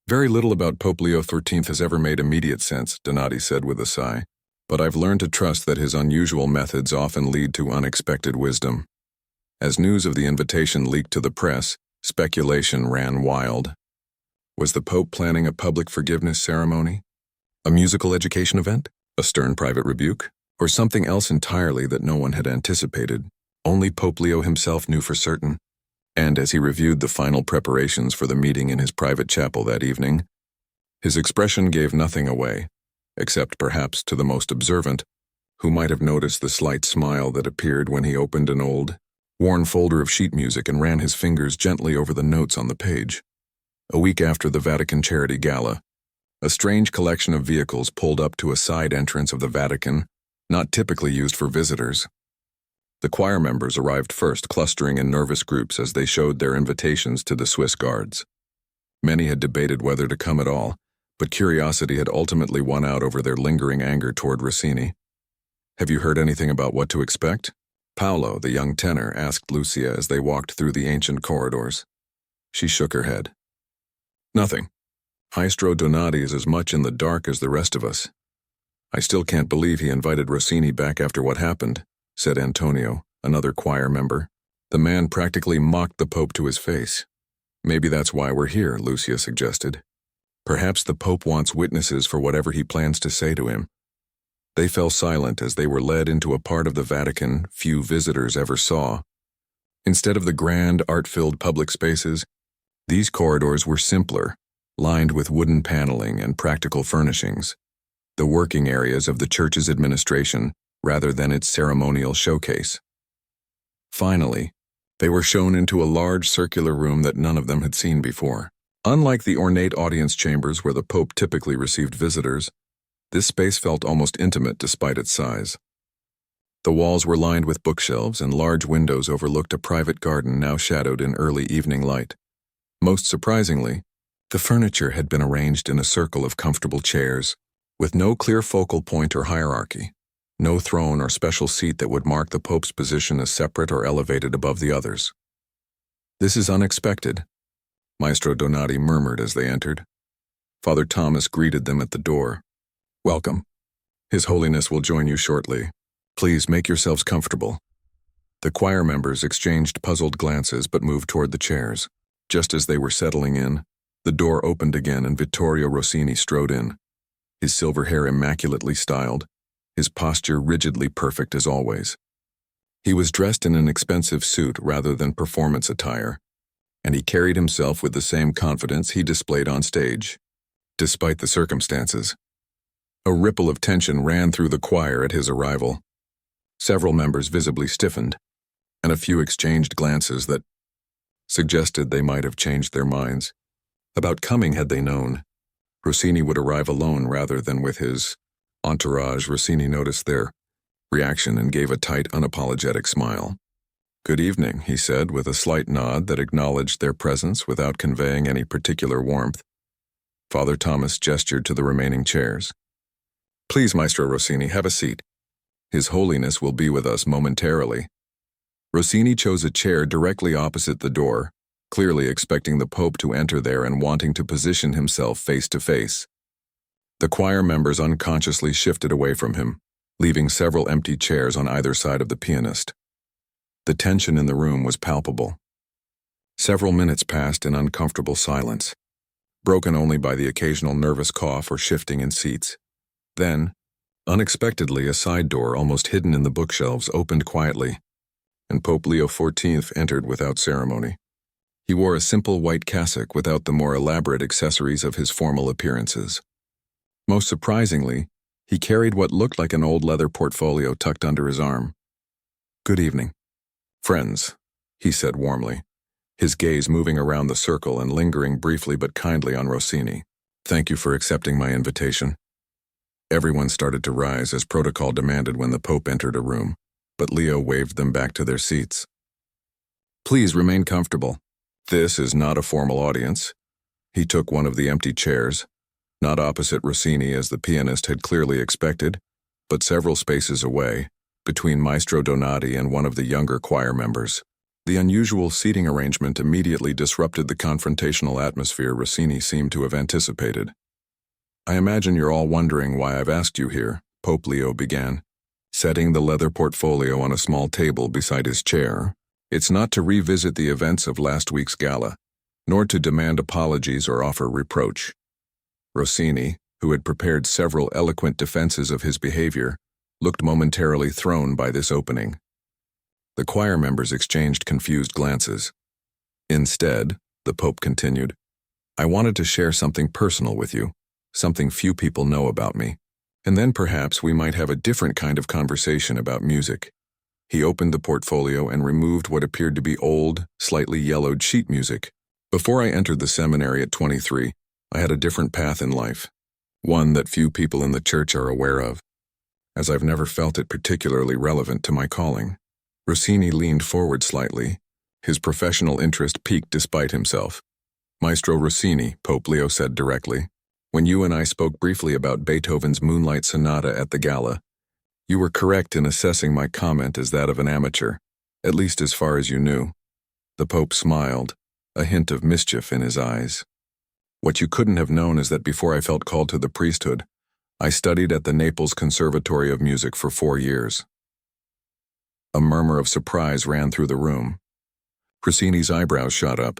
S1: Very little about Pope Leo XIII has ever made immediate sense, Donati said with a sigh. But I've learned to trust that his unusual methods often lead to unexpected wisdom. As news of the invitation leaked to the press, speculation ran wild. Was the Pope planning a public forgiveness ceremony? A musical education event? A stern private rebuke? Or something else entirely that no one had anticipated? Only Pope Leo himself knew for certain. And as he reviewed the final preparations for the meeting in his private chapel that evening, his expression gave nothing away, except perhaps to the most observant, who might have noticed the slight smile that appeared when he opened an old, worn folder of sheet music and ran his fingers gently over the notes on the page. A week after the Vatican Charity Gala, a strange collection of vehicles pulled up to a side entrance of the Vatican, not typically used for visitors. The choir members arrived first, clustering in nervous groups as they showed their invitations to the Swiss guards. Many had debated whether to come at all, but curiosity had ultimately won out over their lingering anger toward Rossini. Have you heard anything about what to expect? Paolo, the young tenor, asked Lucia as they walked through the ancient corridors. She shook her head. Nothing. Maestro Donati is as much in the dark as the rest of us. I still can't believe he invited Rossini back after what happened, said Antonio, another choir member. The man practically mocked the Pope to his face. Maybe that's why we're here, Lucia suggested. Perhaps the Pope wants witnesses for whatever he plans to say to him. They fell silent as they were led into a part of the Vatican few visitors ever saw. Instead of the grand, art-filled public spaces, these corridors were simpler, lined with wooden paneling and practical furnishings, the working areas of the church's administration rather than its ceremonial showcase. Finally, they were shown into a large circular room that none of them had seen before. Unlike the ornate audience chambers where the Pope typically received visitors, this space felt almost intimate despite its size. The walls were lined with bookshelves, and large windows overlooked a private garden now shadowed in early evening light. Most surprisingly, the furniture had been arranged in a circle of comfortable chairs, with no clear focal point or hierarchy, no throne or special seat that would mark the Pope's position as separate or elevated above the others. This is unexpected, Maestro Donati murmured as they entered. Father Thomas greeted them at the door. Welcome. His Holiness will join you shortly. Please make yourselves comfortable. The choir members exchanged puzzled glances but moved toward the chairs. Just as they were settling in, the door opened again and Vittorio Rossini strode in, his silver hair immaculately styled, his posture rigidly perfect as always. He was dressed in an expensive suit rather than performance attire, and he carried himself with the same confidence he displayed on stage, despite the circumstances. A ripple of tension ran through the choir at his arrival. Several members visibly stiffened, and a few exchanged glances that suggested they might have changed their minds. About coming had they known. Rossini would arrive alone rather than with his entourage. Rossini noticed their reaction and gave a tight, unapologetic smile. Good evening, he said with a slight nod that acknowledged their presence without conveying any particular warmth. Father Thomas gestured to the remaining chairs. Please, Maestro Rossini, have a seat. His Holiness will be with us momentarily. Rossini chose a chair directly opposite the door, clearly expecting the Pope to enter there and wanting to position himself face to face. The choir members unconsciously shifted away from him, leaving several empty chairs on either side of the pianist. The tension in the room was palpable. Several minutes passed in uncomfortable silence. broken only by the occasional nervous cough or shifting in seats. Then, unexpectedly, a side door almost hidden in the bookshelves opened quietly, and Pope Leo XIV entered without ceremony. He wore a simple white cassock without the more elaborate accessories of his formal appearances. Most surprisingly, he carried what looked like an old leather portfolio tucked under his arm. "Good evening, friends," he said warmly, his gaze moving around the circle and lingering briefly but kindly on Rossini. "Thank you for accepting my invitation." Everyone started to rise as protocol demanded when the Pope entered a room, but Leo waved them back to their seats. "Please remain comfortable. This is not a formal audience." He took one of the empty chairs, not opposite Rossini as the pianist had clearly expected, but several spaces away, between Maestro Donati and one of the younger choir members. The unusual seating arrangement immediately disrupted the confrontational atmosphere Rossini seemed to have anticipated. "I imagine you're all wondering why I've asked you here," Pope Leo began, setting the leather portfolio on a small table beside his chair. "It's not to revisit the events of last week's gala, nor to demand apologies or offer reproach." Rossini, who had prepared several eloquent defenses of his behavior, looked momentarily thrown by this opening. The choir members exchanged confused glances. "Instead," the Pope continued, "I wanted to share something personal with you, something few people know about me, and then perhaps we might have a different kind of conversation about music." He opened the portfolio and removed what appeared to be old, slightly yellowed sheet music. "Before I entered the seminary at 23, I had a different path in life, one that few people in the church are aware of, as I've never felt it particularly relevant to my calling." Rossini leaned forward slightly. His professional interest piqued despite himself. "Maestro Rossini," Pope Leo said directly, "when you and I spoke briefly about Beethoven's Moonlight Sonata at the gala, you were correct in assessing my comment as that of an amateur, at least as far as you knew." The Pope smiled, a hint of mischief in his eyes. "What you couldn't have known is that before I felt called to the priesthood, I studied at the Naples Conservatory of Music for 4 years. A murmur of surprise ran through the room. Rossini's eyebrows shot up.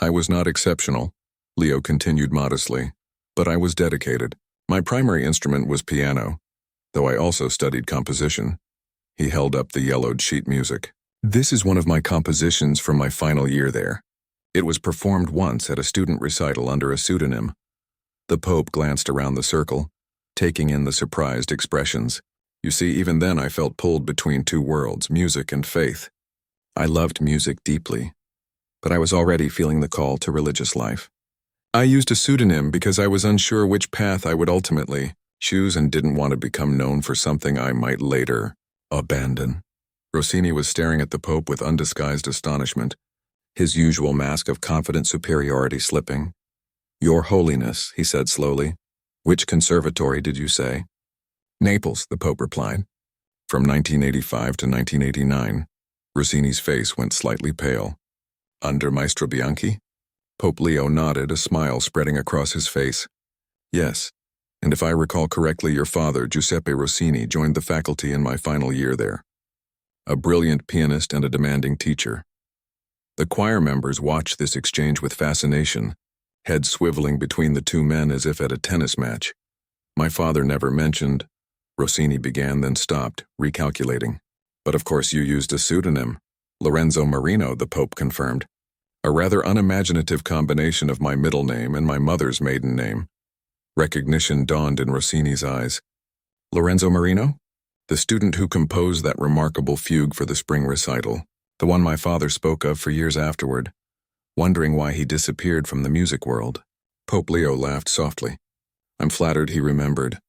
S1: "I was not exceptional," Leo continued modestly, "but I was dedicated. My primary instrument was piano, though I also studied composition." He held up the yellowed sheet music. "This is one of my compositions from my final year there. It was performed once at a student recital under a pseudonym." The Pope glanced around the circle, taking in the surprised expressions. "You see, even then I felt pulled between two worlds, music and faith. I loved music deeply, but I was already feeling the call to religious life. I used a pseudonym because I was unsure which path I would ultimately choose and didn't want to become known for something I might later abandon." Rossini was staring at the Pope with undisguised astonishment, his usual mask of confident superiority slipping. "Your Holiness," he said slowly. "Which conservatory did you say?" "Naples," the Pope replied. "From 1985 to 1989. Rossini's face went slightly pale. "Under Maestro Bianchi?" Pope Leo nodded, a smile spreading across his face. "Yes, and if I recall correctly, your father, Giuseppe Rossini, joined the faculty in my final year there. A brilliant pianist and a demanding teacher." The choir members watched this exchange with fascination, heads swiveling between the two men as if at a tennis match. "My father never mentioned," Rossini began, then stopped, recalculating. "But of course you used a pseudonym." "Lorenzo Marino," the Pope confirmed. "A rather unimaginative combination of my middle name and my mother's maiden name." Recognition dawned in Rossini's eyes. "Lorenzo Marino? The student who composed that remarkable fugue for the spring recital, the one my father spoke of for years afterward, wondering why he disappeared from the music world." Pope Leo laughed softly. "I'm flattered he remembered.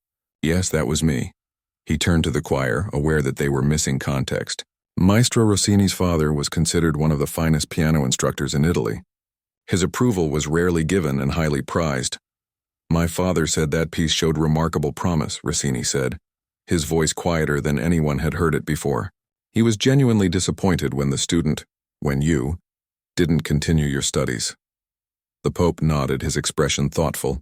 S1: Yes, that was me." He turned to the choir, aware that they were missing context. "Maestro Rossini's father was considered one of the finest piano instructors in Italy. His approval was rarely given and highly prized. My father said that piece showed remarkable promise," Rossini said, his voice quieter than anyone had heard it before. "He was genuinely disappointed when you, didn't continue your studies." The Pope nodded, his expression thoughtful.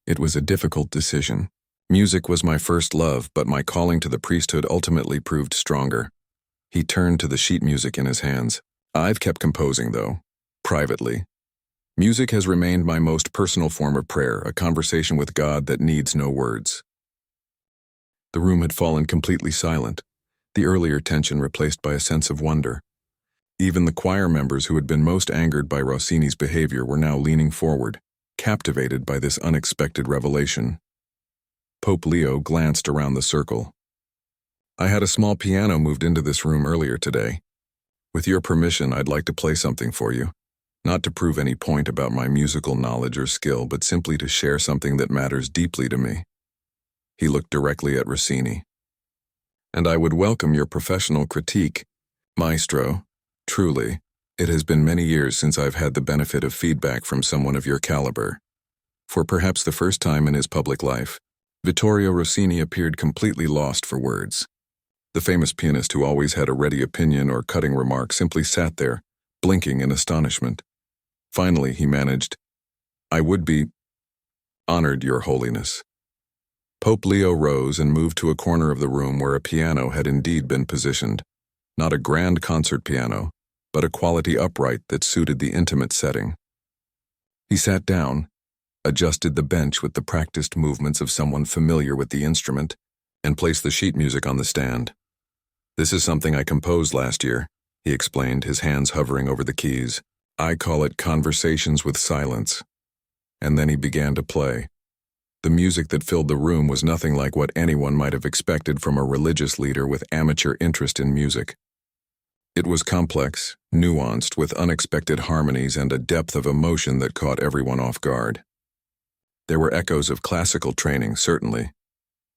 S1: "It was a difficult decision. Music was my first love, but my calling to the priesthood ultimately proved stronger." He turned to the sheet music in his hands. "I've kept composing, though, privately. Music has remained my most personal form of prayer, a conversation with God that needs no words. The room had fallen completely silent, the earlier tension replaced by a sense of wonder. Even the choir members who had been most angered by Rossini's behavior were now leaning forward, captivated by this unexpected revelation. Pope Leo glanced around the circle. I had a small piano moved into this room earlier today. With your permission, I'd like to play something for you. Not to prove any point about my musical knowledge or skill, but simply to share something that matters deeply to me. He looked directly at Rossini. And I would welcome your professional critique, Maestro. Truly, it has been many years since I've had the benefit of feedback from someone of your caliber. For perhaps the first time in his public life, Vittorio Rossini appeared completely lost for words. The famous pianist who always had a ready opinion or cutting remark simply sat there, blinking in astonishment. Finally, he managed, I would be honored, Your Holiness. Pope Leo rose and moved to a corner of the room where a piano had indeed been positioned. Not a grand concert piano, but a quality upright that suited the intimate setting. He sat down, adjusted the bench with the practiced movements of someone familiar with the instrument, and placed the sheet music on the stand. This is something I composed last year, he explained, his hands hovering over the keys. I call it Conversations with Silence. And then he began to play. The music that filled the room was nothing like what anyone might have expected from a religious leader with amateur interest in music. It was complex, nuanced, with unexpected harmonies and a depth of emotion that caught everyone off guard. There were echoes of classical training, certainly,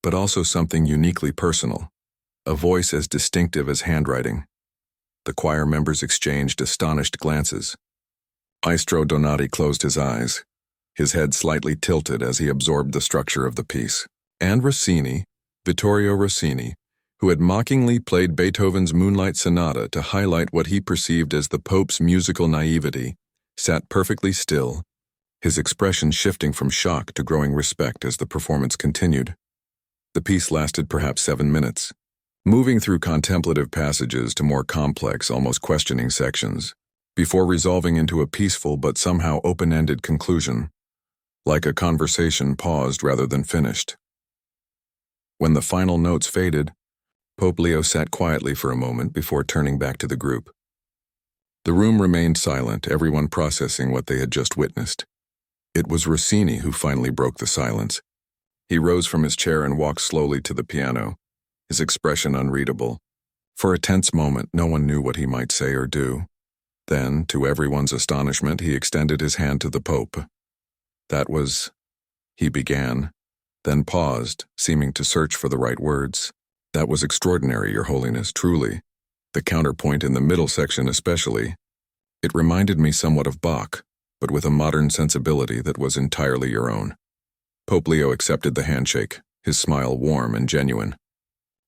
S1: but also something uniquely personal, a voice as distinctive as handwriting. The choir members exchanged astonished glances. Maestro Donati closed his eyes, his head slightly tilted as he absorbed the structure of the piece. And Rossini, Vittorio Rossini, who had mockingly played Beethoven's Moonlight Sonata to highlight what he perceived as the Pope's musical naivety, sat perfectly still, his expression shifting from shock to growing respect as the performance continued. The piece lasted perhaps 7 minutes, moving through contemplative passages to more complex, almost questioning sections, before resolving into a peaceful but somehow open-ended conclusion, like a conversation paused rather than finished. When the final notes faded, Pope Leo sat quietly for a moment before turning back to the group. The room remained silent, everyone processing what they had just witnessed. It was Rossini who finally broke the silence. He rose from his chair and walked slowly to the piano, his expression unreadable. For a tense moment, no one knew what he might say or do. Then, to everyone's astonishment, he extended his hand to the Pope. That was, he began, then paused, seeming to search for the right words. That was extraordinary, Your Holiness, truly. The counterpoint in the middle section especially. It reminded me somewhat of Bach, but with a modern sensibility that was entirely your own. Pope Leo accepted the handshake, his smile warm and genuine.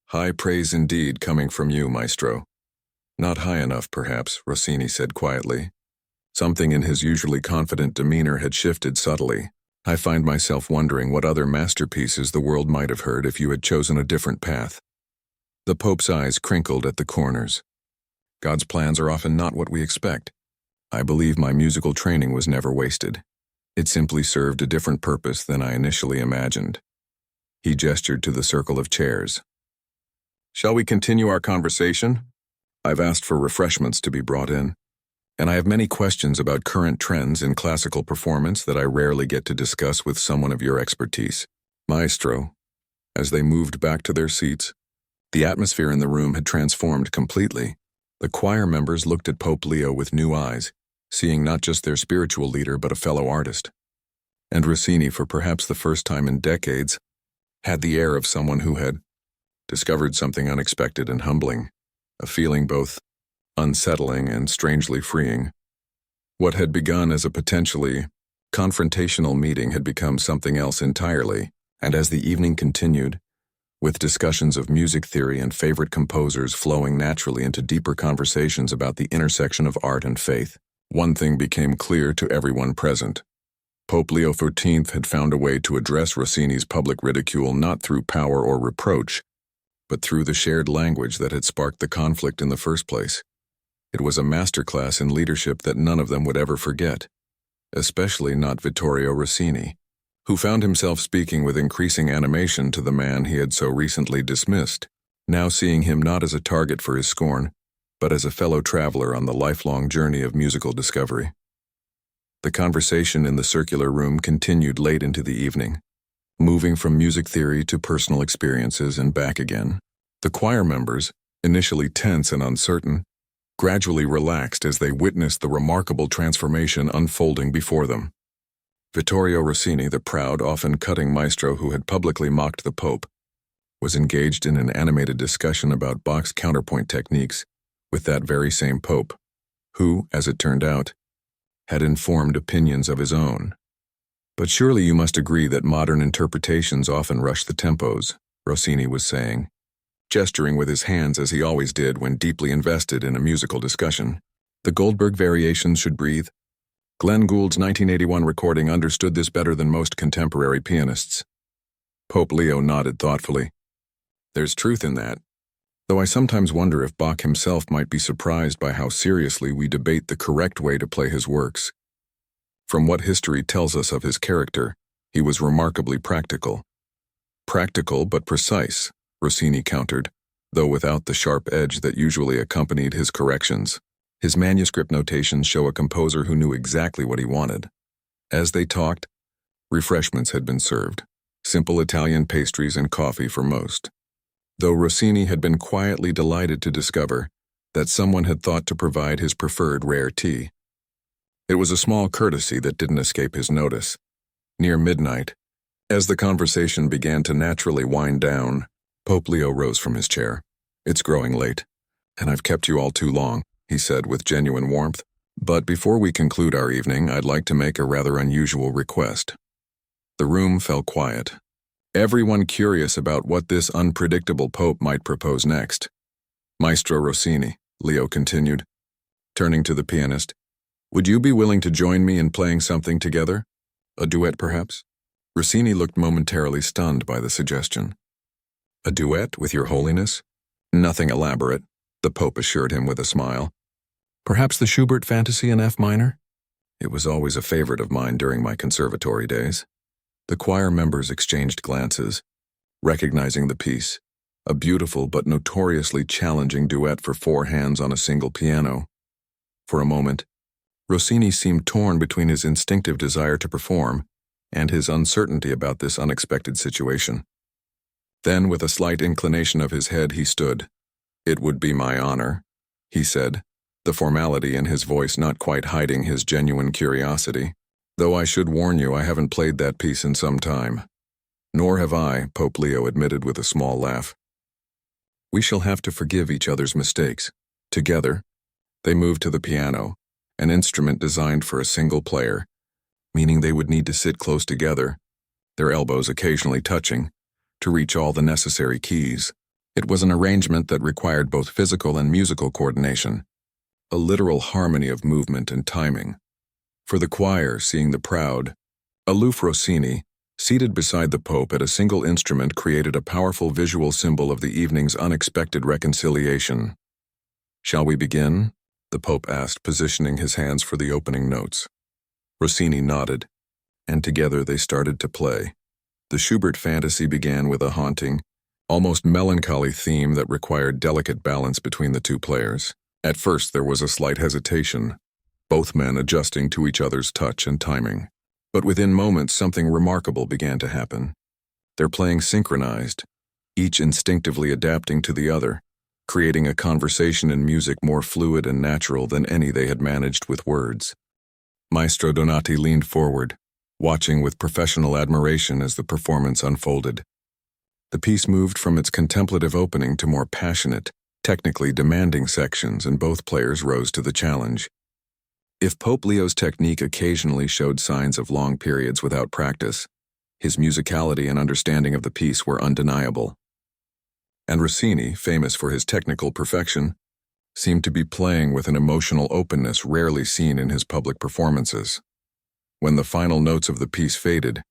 S1: High praise indeed coming from you, Maestro. Not high enough, perhaps, Rossini said quietly. Something in his usually confident demeanor had shifted subtly. I find myself wondering what other masterpieces the world might have heard if you had chosen a different path. The Pope's eyes crinkled at the corners. God's plans are often not what we expect. I believe my musical training was never wasted. It simply served a different purpose than I initially imagined. He gestured to the circle of chairs. Shall we continue our conversation? I've asked for refreshments to be brought in, and I have many questions about current trends in classical performance that I rarely get to discuss with someone of your expertise. Maestro, as they moved back to their seats, the atmosphere in the room had transformed completely. The choir members looked at Pope Leo with new eyes, seeing not just their spiritual leader but a fellow artist. And Rossini, for perhaps the first time in decades, had the air of someone who had discovered something unexpected and humbling, a feeling both unsettling and strangely freeing. What had begun as a potentially confrontational meeting had become something else entirely, and as the evening continued, with discussions of music theory and favorite composers flowing naturally into deeper conversations about the intersection of art and faith, one thing became clear to everyone present. Pope Leo XIV had found a way to address Rossini's public ridicule not through power or reproach, but through the shared language that had sparked the conflict in the first place. It was a masterclass in leadership that none of them would ever forget. especially not Vittorio Rossini, who found himself speaking with increasing animation to the man he had so recently dismissed, now seeing him not as a target for his scorn, but as a fellow traveler on the lifelong journey of musical discovery. The conversation in the circular room continued late into the evening, moving from music theory to personal experiences and back again. The choir members, initially tense and uncertain, gradually relaxed as they witnessed the remarkable transformation unfolding before them. Vittorio Rossini, the proud, often cutting maestro who had publicly mocked the Pope, was engaged in an animated discussion about Bach's counterpoint techniques with that very same Pope, who, as it turned out, had informed opinions of his own. But surely you must agree that modern interpretations often rush the tempos, Rossini was saying, gesturing with his hands as he always did when deeply invested in a musical discussion. The Goldberg variations should breathe. Glenn Gould's 1981 recording understood this better than most contemporary pianists. Pope Leo nodded thoughtfully. There's truth in that, though I sometimes wonder if Bach himself might be surprised by how seriously we debate the correct way to play his works. From what history tells us of his character, he was remarkably practical. Practical but precise, Rossini countered, though without the sharp edge that usually accompanied his corrections. His manuscript notations show a composer who knew exactly what he wanted. As they talked, refreshments had been served, simple Italian pastries and coffee for most, though Rossini had been quietly delighted to discover that someone had thought to provide his preferred rare tea. It was a small courtesy that didn't escape his notice. Near midnight, as the conversation began to naturally wind down, Pope Leo rose from his chair. It's growing late, and I've kept you all too long, he said with genuine warmth. But before we conclude our evening, I'd like to make a rather unusual request. The room fell quiet, everyone curious about what this unpredictable Pope might propose next. Maestro Rossini, Leo continued, turning to the pianist, would you be willing to join me in playing something together? A duet, perhaps? Rossini looked momentarily stunned by the suggestion. A duet with your holiness? Nothing elaborate, the Pope assured him with a smile. Perhaps the Schubert Fantasy in F minor? It was always a favorite of mine during my conservatory days. The choir members exchanged glances, recognizing the piece, a beautiful but notoriously challenging duet for four hands on a single piano. For a moment, Rossini seemed torn between his instinctive desire to perform and his uncertainty about this unexpected situation. Then, with a slight inclination of his head, he stood. It would be my honor, he said, the formality in his voice not quite hiding his genuine curiosity. Though I should warn you, I haven't played that piece in some time. Nor have I, Pope Leo admitted with a small laugh. We shall have to forgive each other's mistakes. Together, they moved to the piano, an instrument designed for a single player, meaning they would need to sit close together, their elbows occasionally touching, to reach all the necessary keys. It was an arrangement that required both physical and musical coordination, a literal harmony of movement and timing. For the choir, seeing the proud, aloof Rossini, seated beside the Pope at a single instrument, created a powerful visual symbol of the evening's unexpected reconciliation. Shall we begin? The Pope asked, positioning his hands for the opening notes. Rossini nodded, and together they started to play. The Schubert Fantasy began with a haunting, almost melancholy theme that required delicate balance between the two players. At first there was a slight hesitation, both men adjusting to each other's touch and timing. But within moments something remarkable began to happen. Their playing synchronized, each instinctively adapting to the other, creating a conversation in music more fluid and natural than any they had managed with words. Maestro Donati leaned forward, watching with professional admiration as the performance unfolded. The piece moved from its contemplative opening to more passionate, technically demanding sections, and both players rose to the challenge. If Pope Leo's technique occasionally showed signs of long periods without practice, his musicality and understanding of the piece were undeniable. And Rossini, famous for his technical perfection, seemed to be playing with an emotional openness rarely seen in his public performances. When the final notes of the piece faded,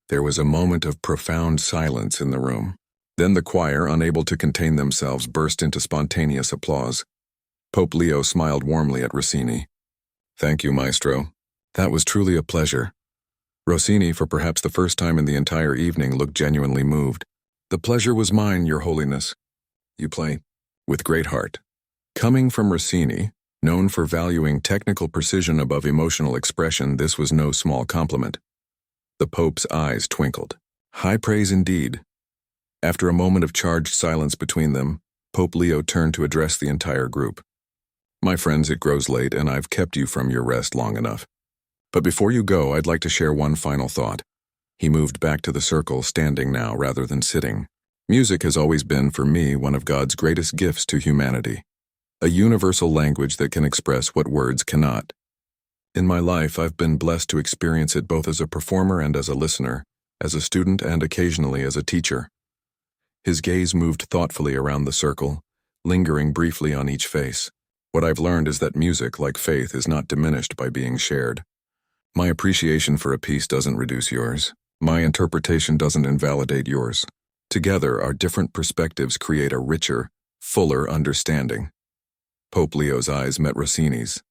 S1: there was a moment of profound silence in the room. Then the choir, unable to contain themselves, burst into spontaneous applause. Pope Leo smiled warmly at Rossini. Thank you, Maestro. That was truly a pleasure. Rossini, for perhaps the first time in the entire evening, looked genuinely moved. The pleasure was mine, Your Holiness. You play with great heart. Coming from Rossini, known for valuing technical precision above emotional expression, this was no small compliment. The Pope's eyes twinkled. High praise indeed. After a moment of charged silence between them, Pope Leo turned to address the entire group. My friends, it grows late and I've kept you from your rest long enough. But before you go, I'd like to share one final thought. He moved back to the circle, standing now rather than sitting. Music has always been, for me, one of God's greatest gifts to humanity. A universal language that can express what words cannot. In my life, I've been blessed to experience it both as a performer and as a listener, as a student and occasionally as a teacher. His gaze moved thoughtfully around the circle, lingering briefly on each face. What I've learned is that music, like faith, is not diminished by being shared. My appreciation for a piece doesn't reduce yours. My interpretation doesn't invalidate yours. Together, our different perspectives create a richer, fuller understanding. Pope Leo's eyes met Rossini's.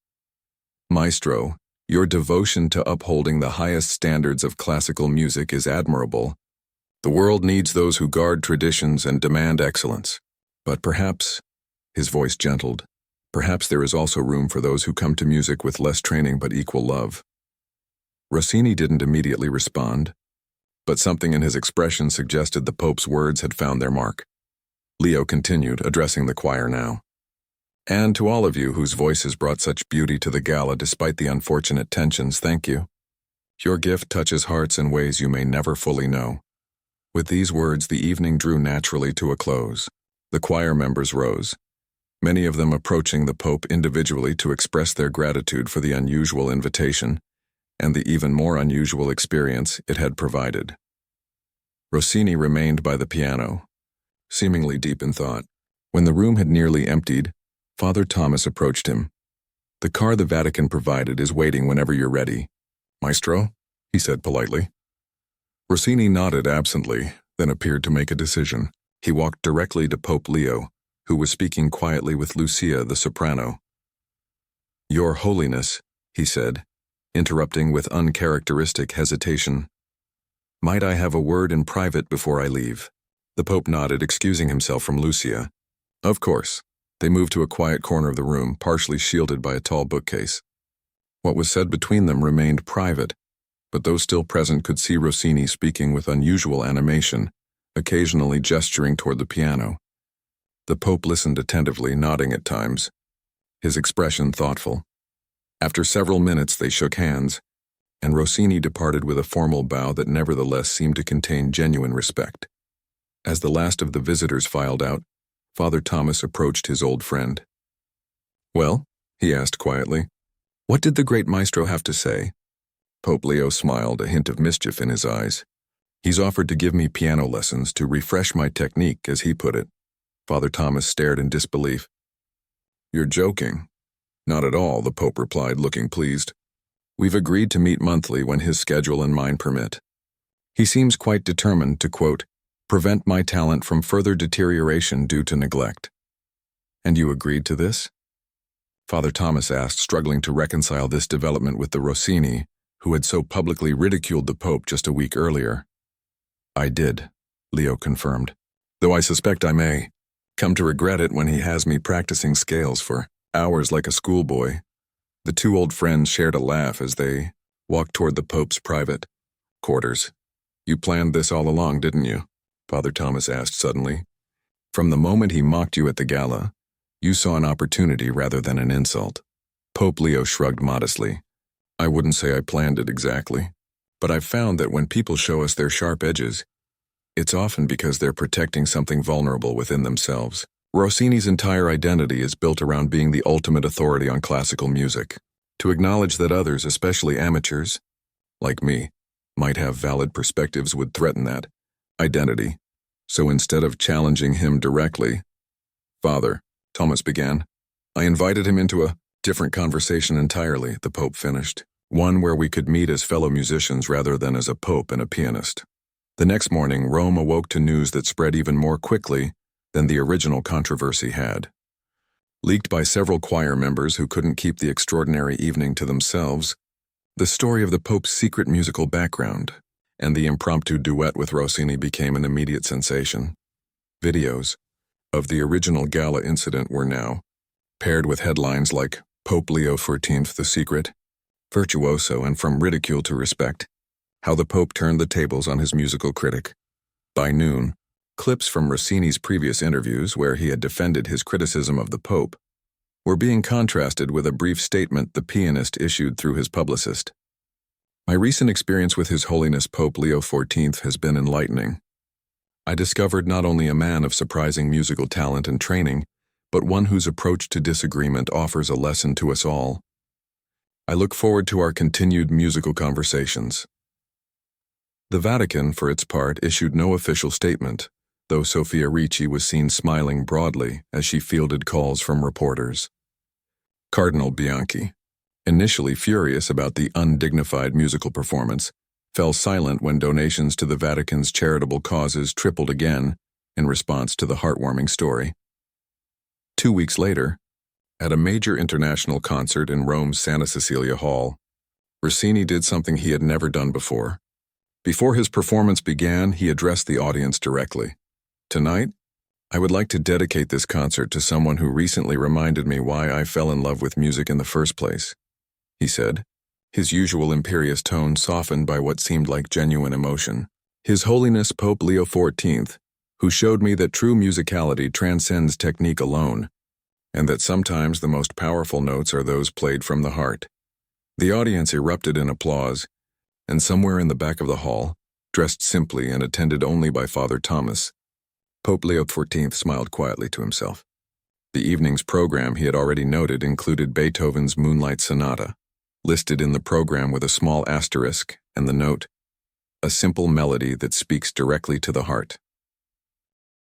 S1: Maestro, your devotion to upholding the highest standards of classical music is admirable. The world needs those who guard traditions and demand excellence. But perhaps, his voice gentled, perhaps there is also room for those who come to music with less training but equal love. Rossini didn't immediately respond, but something in his expression suggested the Pope's words had found their mark. Leo continued, addressing the choir now. And to all of you whose voices brought such beauty to the gala despite the unfortunate tensions, thank you. Your gift touches hearts in ways you may never fully know. With these words, the evening drew naturally to a close. The choir members rose, many of them approaching the Pope individually to express their gratitude for the unusual invitation and the even more unusual experience it had provided. Rossini remained by the piano, seemingly deep in thought. When the room had nearly emptied, Father Thomas approached him. The car the Vatican provided is waiting whenever you're ready. Maestro, he said politely. Rossini nodded absently, then appeared to make a decision. He walked directly to Pope Leo, who was speaking quietly with Lucia, the soprano. Your Holiness, he said, interrupting with uncharacteristic hesitation. Might I have a word in private before I leave? The Pope nodded, excusing himself from Lucia. Of course. They moved to a quiet corner of the room, partially shielded by a tall bookcase. What was said between them remained private, but those still present could see Rossini speaking with unusual animation, occasionally gesturing toward the piano. The Pope listened attentively, nodding at times, his expression thoughtful. After several minutes, they shook hands, and Rossini departed with a formal bow that nevertheless seemed to contain genuine respect. As the last of the visitors filed out, Father Thomas approached his old friend. Well, he asked quietly, what did the great maestro have to say? Pope Leo smiled, a hint of mischief in his eyes. He's offered to give me piano lessons to refresh my technique, as he put it. Father Thomas stared in disbelief. You're joking. Not at all, the Pope replied, looking pleased. We've agreed to meet monthly when his schedule and mine permit. He seems quite determined to, quote, prevent my talent from further deterioration due to neglect. And you agreed to this? Father Thomas asked, struggling to reconcile this development with the Rossini, who had so publicly ridiculed the Pope just a week earlier. I did, Leo confirmed, though I suspect I may come to regret it when he has me practicing scales for hours like a schoolboy. The two old friends shared a laugh as they walked toward the Pope's private quarters. You planned this all along, didn't you? Father Thomas asked suddenly. From the moment he mocked you at the gala, you saw an opportunity rather than an insult. Pope Leo shrugged modestly. I wouldn't say I planned it exactly, but I've found that when people show us their sharp edges, it's often because they're protecting something vulnerable within themselves. Rossini's entire identity is built around being the ultimate authority on classical music. To acknowledge that others, especially amateurs, like me, might have valid perspectives would threaten that identity. So instead of challenging him directly, Father, Thomas began, I invited him into a different conversation entirely, the Pope finished. One where we could meet as fellow musicians rather than as a pope and a pianist. The next morning, Rome awoke to news that spread even more quickly than the original controversy had. Leaked by several choir members who couldn't keep the extraordinary evening to themselves, The story of the Pope's secret musical background and the impromptu duet with Rossini became an immediate sensation. Videos of the original gala incident were now paired with headlines like Pope Leo XIV The Secret, Virtuoso and From Ridicule to Respect, how the Pope turned the tables on his musical critic. By noon, clips from Rossini's previous interviews where he had defended his criticism of the Pope were being contrasted with a brief statement the pianist issued through his publicist. My recent experience with His Holiness Pope Leo XIV has been enlightening. I discovered not only a man of surprising musical talent and training, but one whose approach to disagreement offers a lesson to us all. I look forward to our continued musical conversations. The Vatican, for its part, issued no official statement, though Sofia Ricci was seen smiling broadly as she fielded calls from reporters. Cardinal Bianchi, initially furious about the undignified musical performance, fell silent when donations to the Vatican's charitable causes tripled again in response to the heartwarming story. 2 weeks later, at a major international concert in Rome's Santa Cecilia Hall, Rossini did something he had never done before. Before his performance began, he addressed the audience directly. "Tonight, I would like to dedicate this concert to someone who recently reminded me why I fell in love with music in the first place," he said, his usual imperious tone softened by what seemed like genuine emotion. "His Holiness Pope Leo XIV, who showed me that true musicality transcends technique alone, and that sometimes the most powerful notes are those played from the heart." The audience erupted in applause, and somewhere in the back of the hall, dressed simply and attended only by Father Thomas, Pope Leo XIV smiled quietly to himself. The evening's program, he had already noted, included Beethoven's Moonlight Sonata, listed in the program with a small asterisk and the note, "A simple melody that speaks directly to the heart."